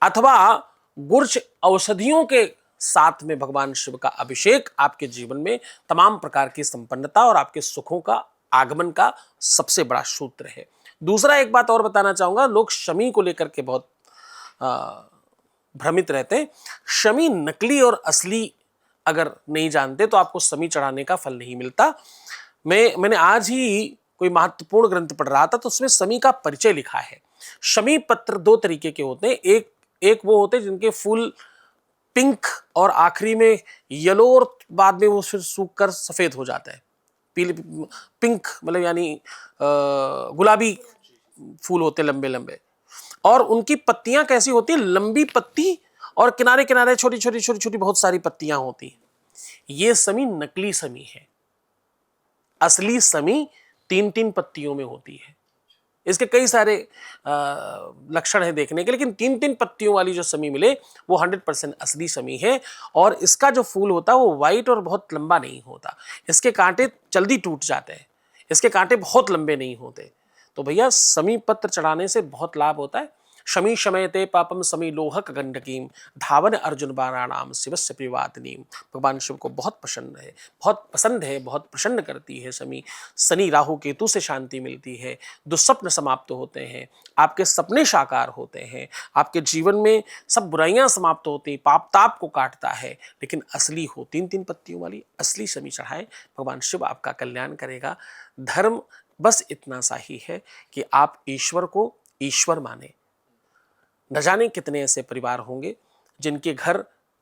अथवा गुर्ज औषधियों के साथ में भगवान शिव का अभिषेक आपके जीवन में तमाम प्रकार की संपन्नता और आपके सुखों का आगमन का सबसे बड़ा सूत्र है। दूसरा एक बात और बताना चाहूंगा, लोग शमी को लेकर के बहुत भ्रमित रहते हैं। शमी नकली और असली अगर नहीं जानते तो आपको शमी चढ़ाने का फल नहीं मिलता। मैंने आज ही कोई महत्वपूर्ण ग्रंथ पढ़ रहा था तो उसमें शमी का परिचय लिखा है। शमी पत्र दो तरीके के होते हैं। एक वो होते हैं जिनके फूल पिंक और आखिरी में येलो और बाद में वो फिर सूख कर सफेद हो जाता है। पीले पिंक मतलब यानी गुलाबी फूल होते लंबे लंबे, और उनकी पत्तियां कैसी होती है, लंबी पत्ती और किनारे किनारे छोटी छोटी छोटी छोटी बहुत सारी पत्तियां होती। ये समी नकली समी है। असली समी 3-3 पत्तियों में होती है। इसके कई सारे लक्षण हैं देखने के, लेकिन 3-3 पत्तियों वाली जो समी मिले वो 100% असली समी है। और इसका जो फूल होता है वो वाइट और बहुत लंबा नहीं होता। इसके कांटे जल्दी टूट जाते हैं, इसके कांटे बहुत लंबे नहीं होते। तो भैया समी पत्र चढ़ाने से बहुत लाभ होता है। शमी शमयते पापम समी लोहक गंडकीम धावन अर्जुन बाणानाम शिवस्य प्रियवादिनीम। भगवान शिव को बहुत पसंद है, बहुत प्रसन्न करती है समी। शनि राहु केतु से शांति मिलती है, दुस्वप्न समाप्त होते हैं, आपके सपने साकार होते हैं, आपके जीवन में सब बुराइयां समाप्त होती हैं, पाप ताप को काटता है। लेकिन असली हो 3-3 पत्तियों वाली असली समी चढ़ाए, भगवान शिव आपका कल्याण करेगा। धर्म बस इतना सा ही है कि आप ईश्वर को ईश्वर माने। न जाने कितने ऐसे परिवार होंगे जिनके घर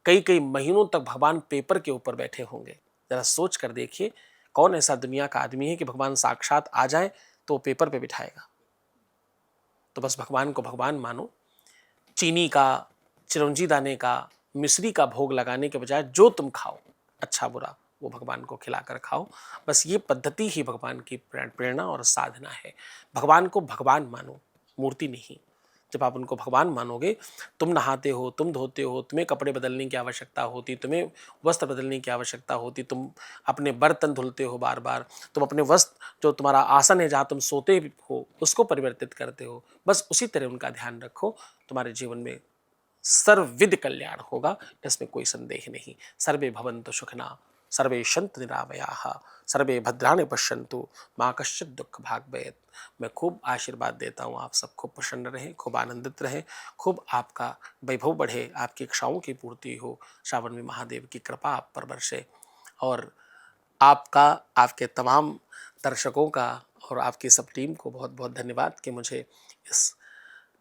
कई कई महीनों तक भगवान पेपर के ऊपर बैठे होंगे। जरा सोच कर देखिए, कौन ऐसा दुनिया का आदमी है कि भगवान साक्षात आ जाए तो पेपर पे बिठाएगा। तो बस भगवान को भगवान मानो। चीनी का, चिरौंजी दाने का, मिश्री का भोग लगाने के बजाय जो तुम खाओ अच्छा बुरा वो भगवान को खिलाकर खाओ। बस ये पद्धति ही भगवान की प्रेरणा और साधना है। भगवान को भगवान मानो, मूर्ति नहीं। जब आप उनको भगवान मानोगे, तुम नहाते हो, तुम धोते हो, तुम्हें कपड़े बदलने की आवश्यकता होती, तुम्हें वस्त्र बदलने की आवश्यकता होती, तुम अपने बर्तन धुलते हो बार बार, तुम अपने वस्त्र जो तुम्हारा आसन है जहाँ तुम सोते हो उसको परिवर्तित करते हो। बस उसी तरह उनका ध्यान रखो, तुम्हारे जीवन में सर्वविध कल्याण होगा, इसमें कोई संदेह नहीं। सर्वे भवन्तु सुखिनः, सर्वे सन्तु निरामयाः, सर्वे भद्राणि पश्यन्तु माँ कश्चित् दुःख भाग् भवेत्। मैं खूब आशीर्वाद देता हूँ, आप सब खूब प्रसन्न रहें, खूब आनंदित रहें, खूब आपका वैभव बढ़े, आपकी इच्छाओं की पूर्ति हो। श्रावण में महादेव की कृपा आप पर बरसे, और आपका, आपके तमाम दर्शकों का और आपकी सब टीम को बहुत बहुत धन्यवाद कि मुझे इस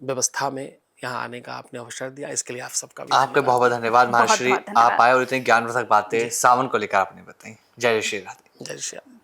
व्यवस्था में यहाँ आने का आपने अवसर दिया। इसके लिए आप सबका भी आपका बहुत बहुत धन्यवाद बहुत महाश्री, बहुत धन्यवाद। आप आए और इतनी ज्ञानवर्धक बातें सावन को लेकर आपने बताई। जय श्री राधे। जय श्री राम।